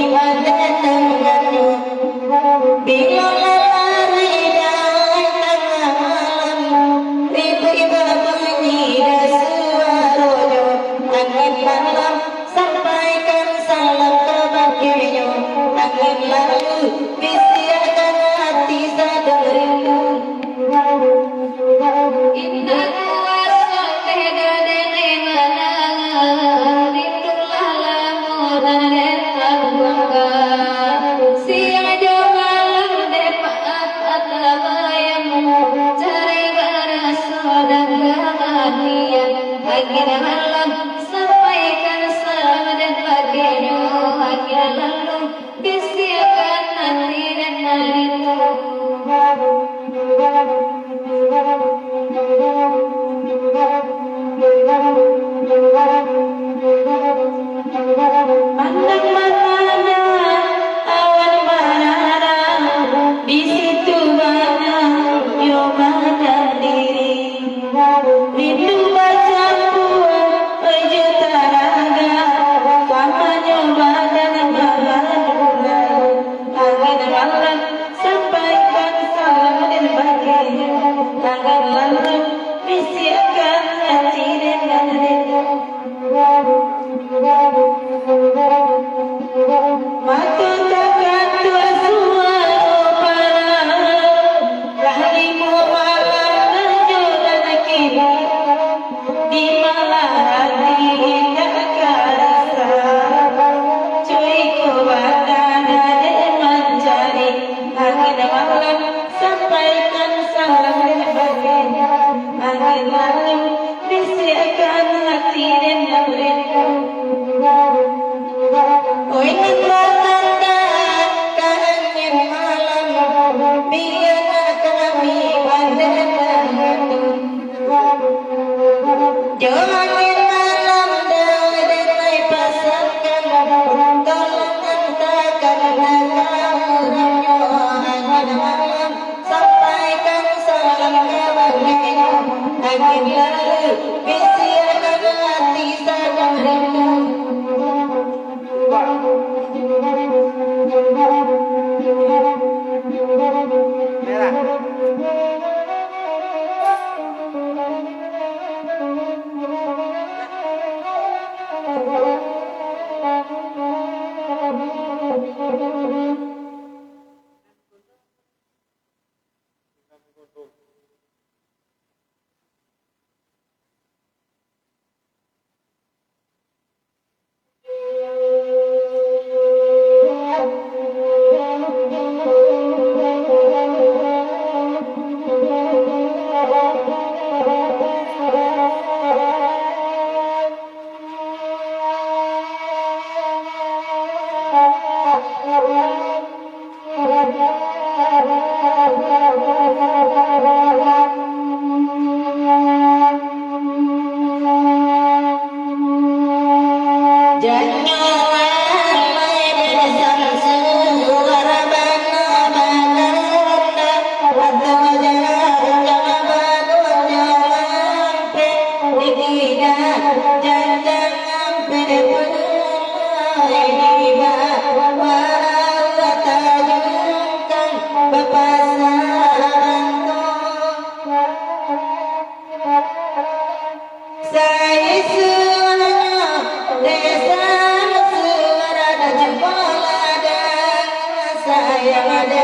yang ada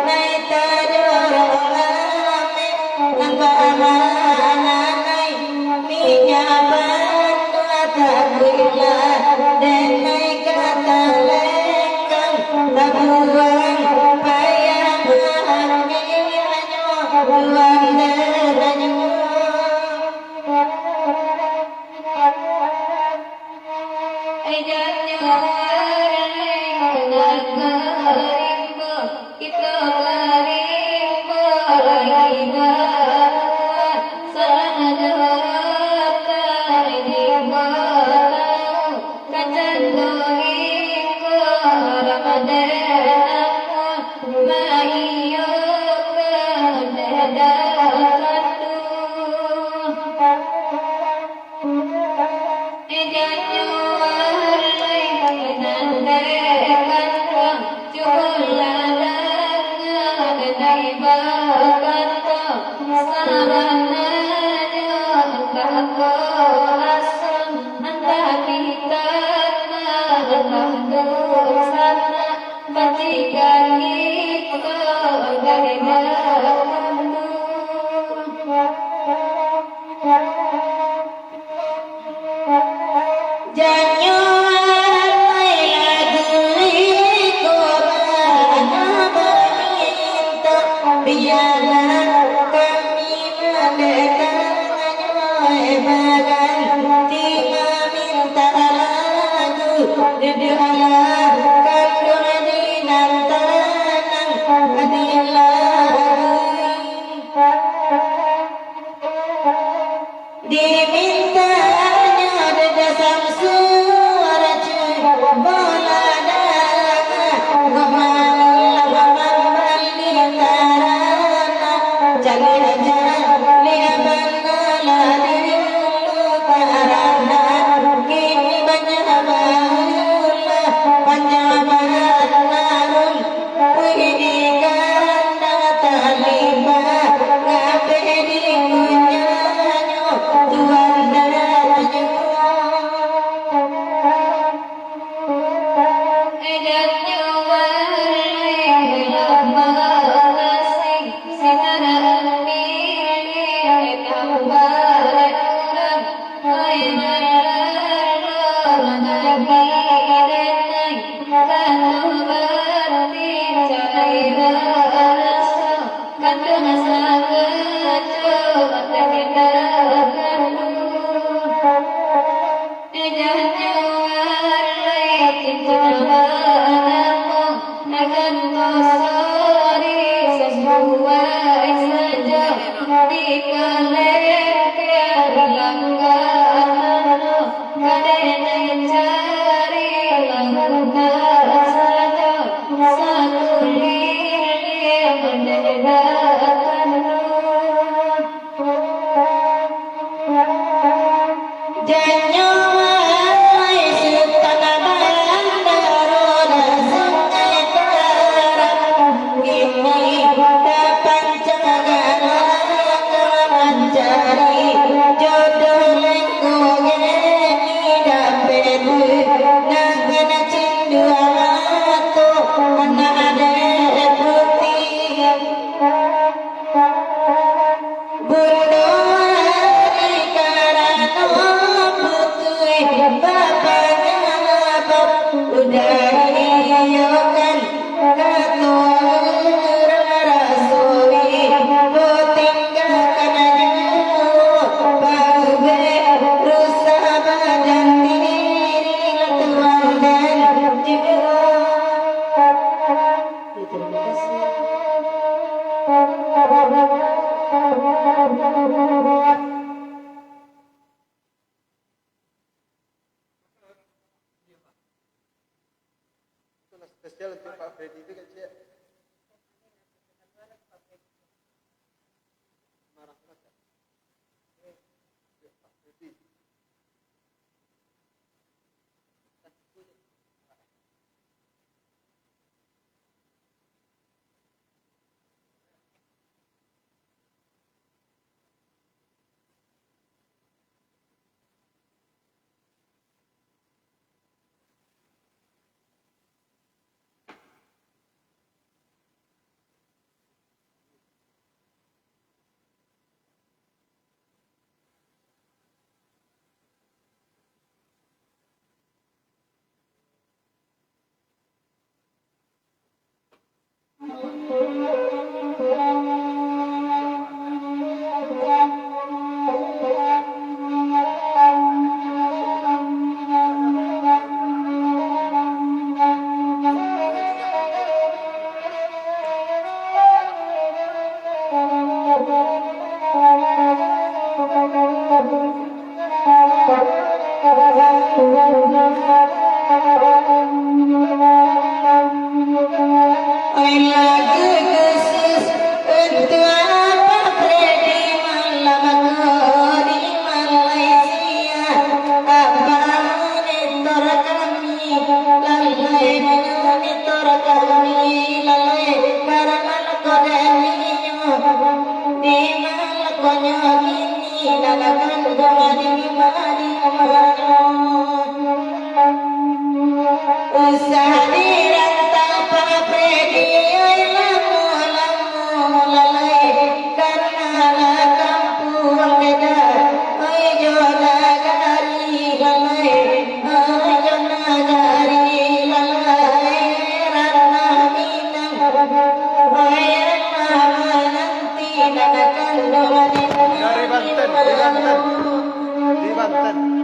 naik tadorong ame namba amanai minyak bantu atakuila dan naik kata lengkang tabuang payah ambilnya tuan dananya Spesial untuk Pak Freddy itu kan Cik. Marah-marah. Pak Freddy. Dari Banten, di Banten.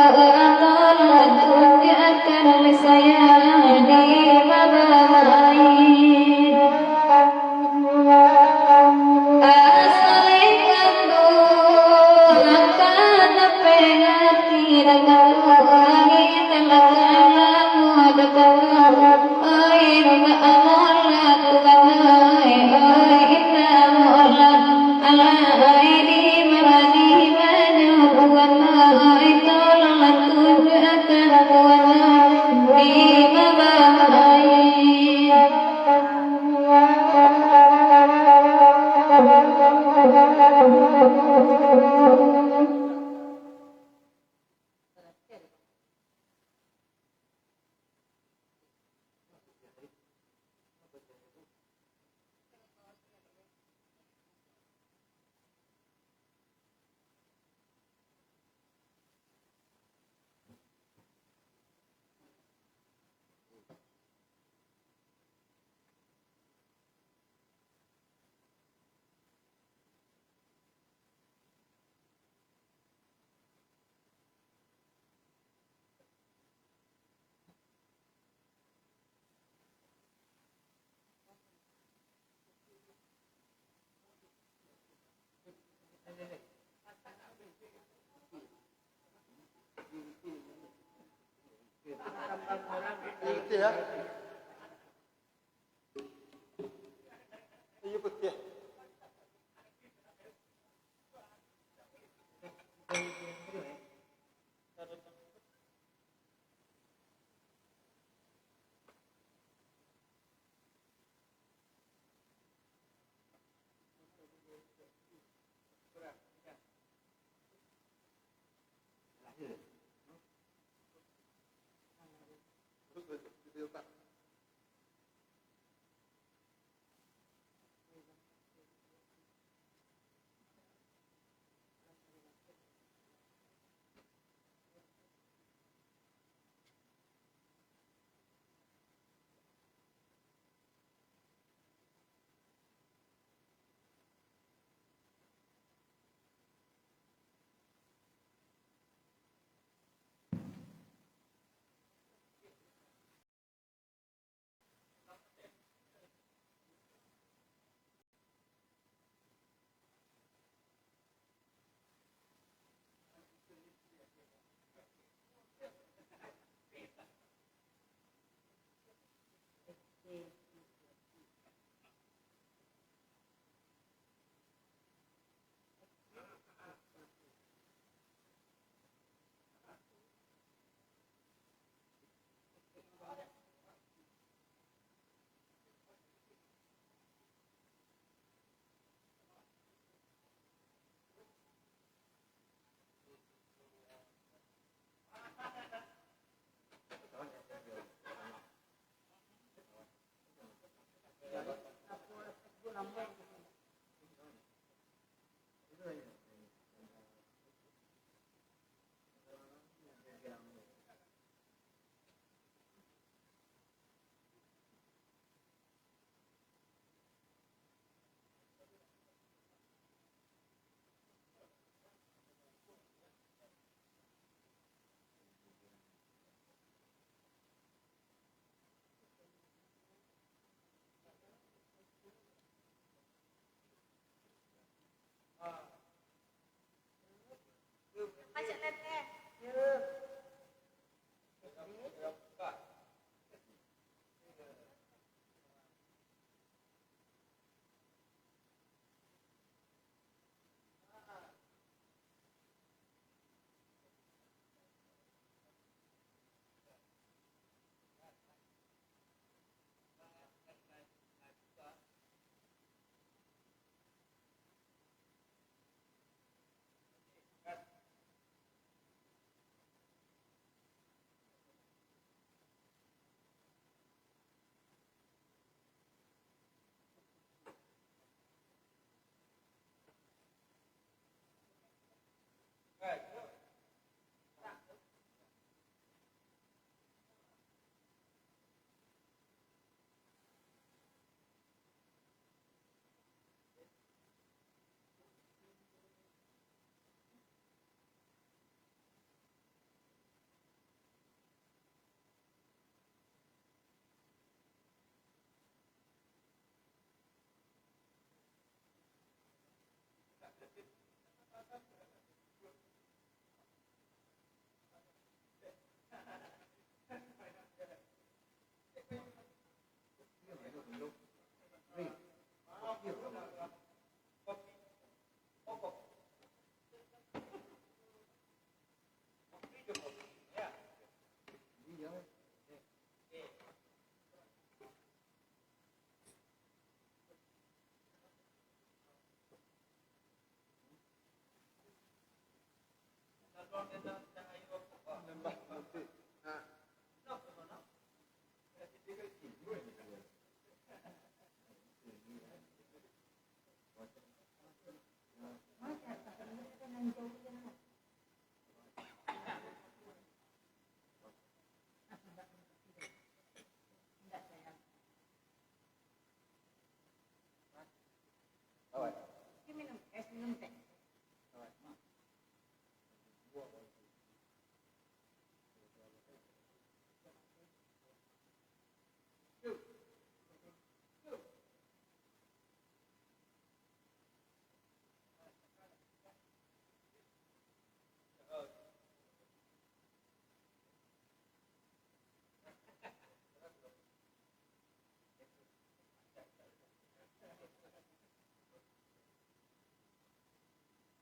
Allah Itu ya. Iya putih.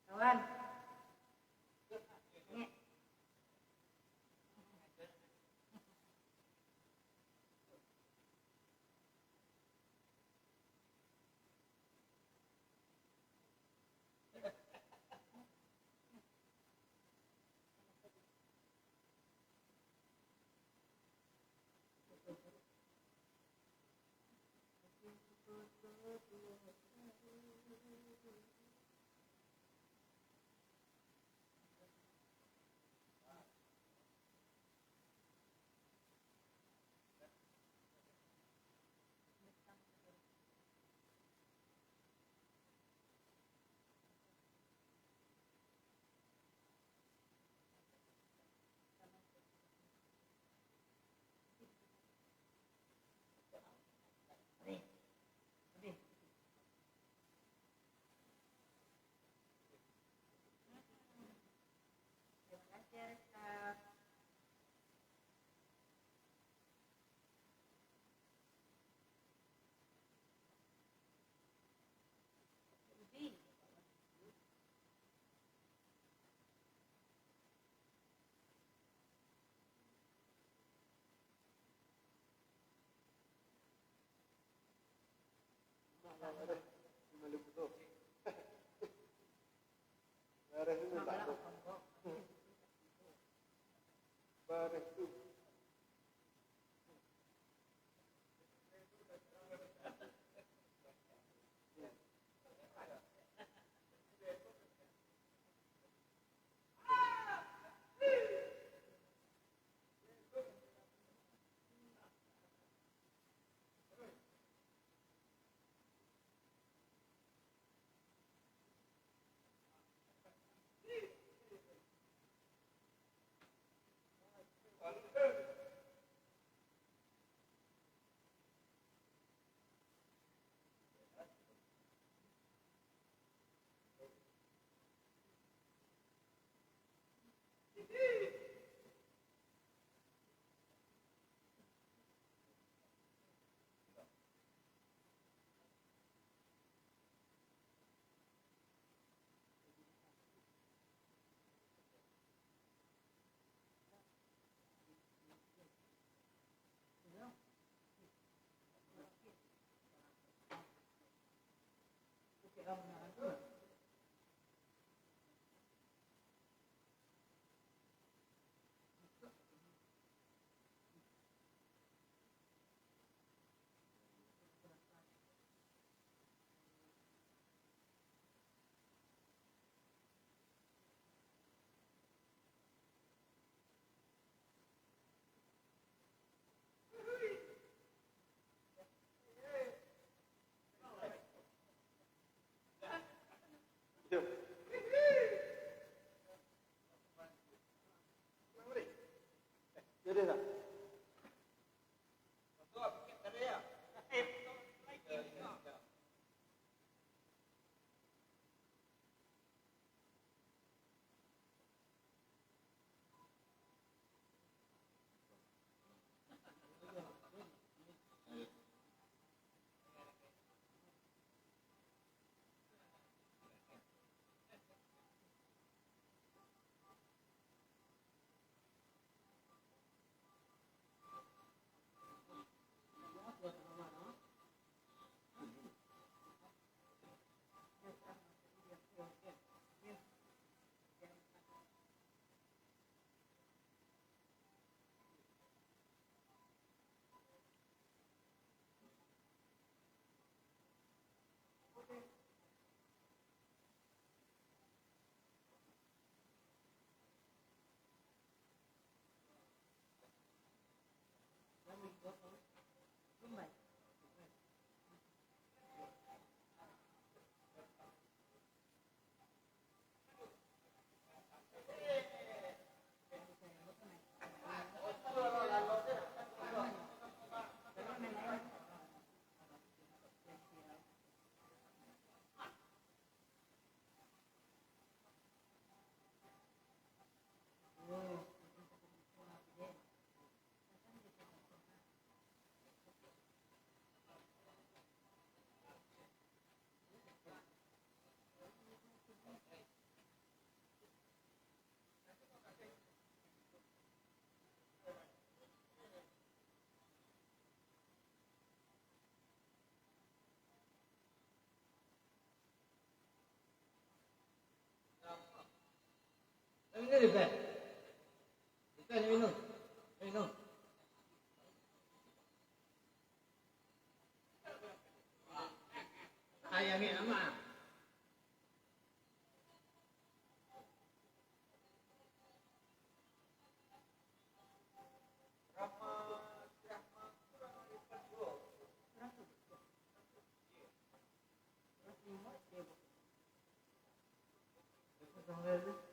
Kawan. Ini. Jadi tak? ni Rifan. Rifan minum. Minum. Ayam ni nama. Rama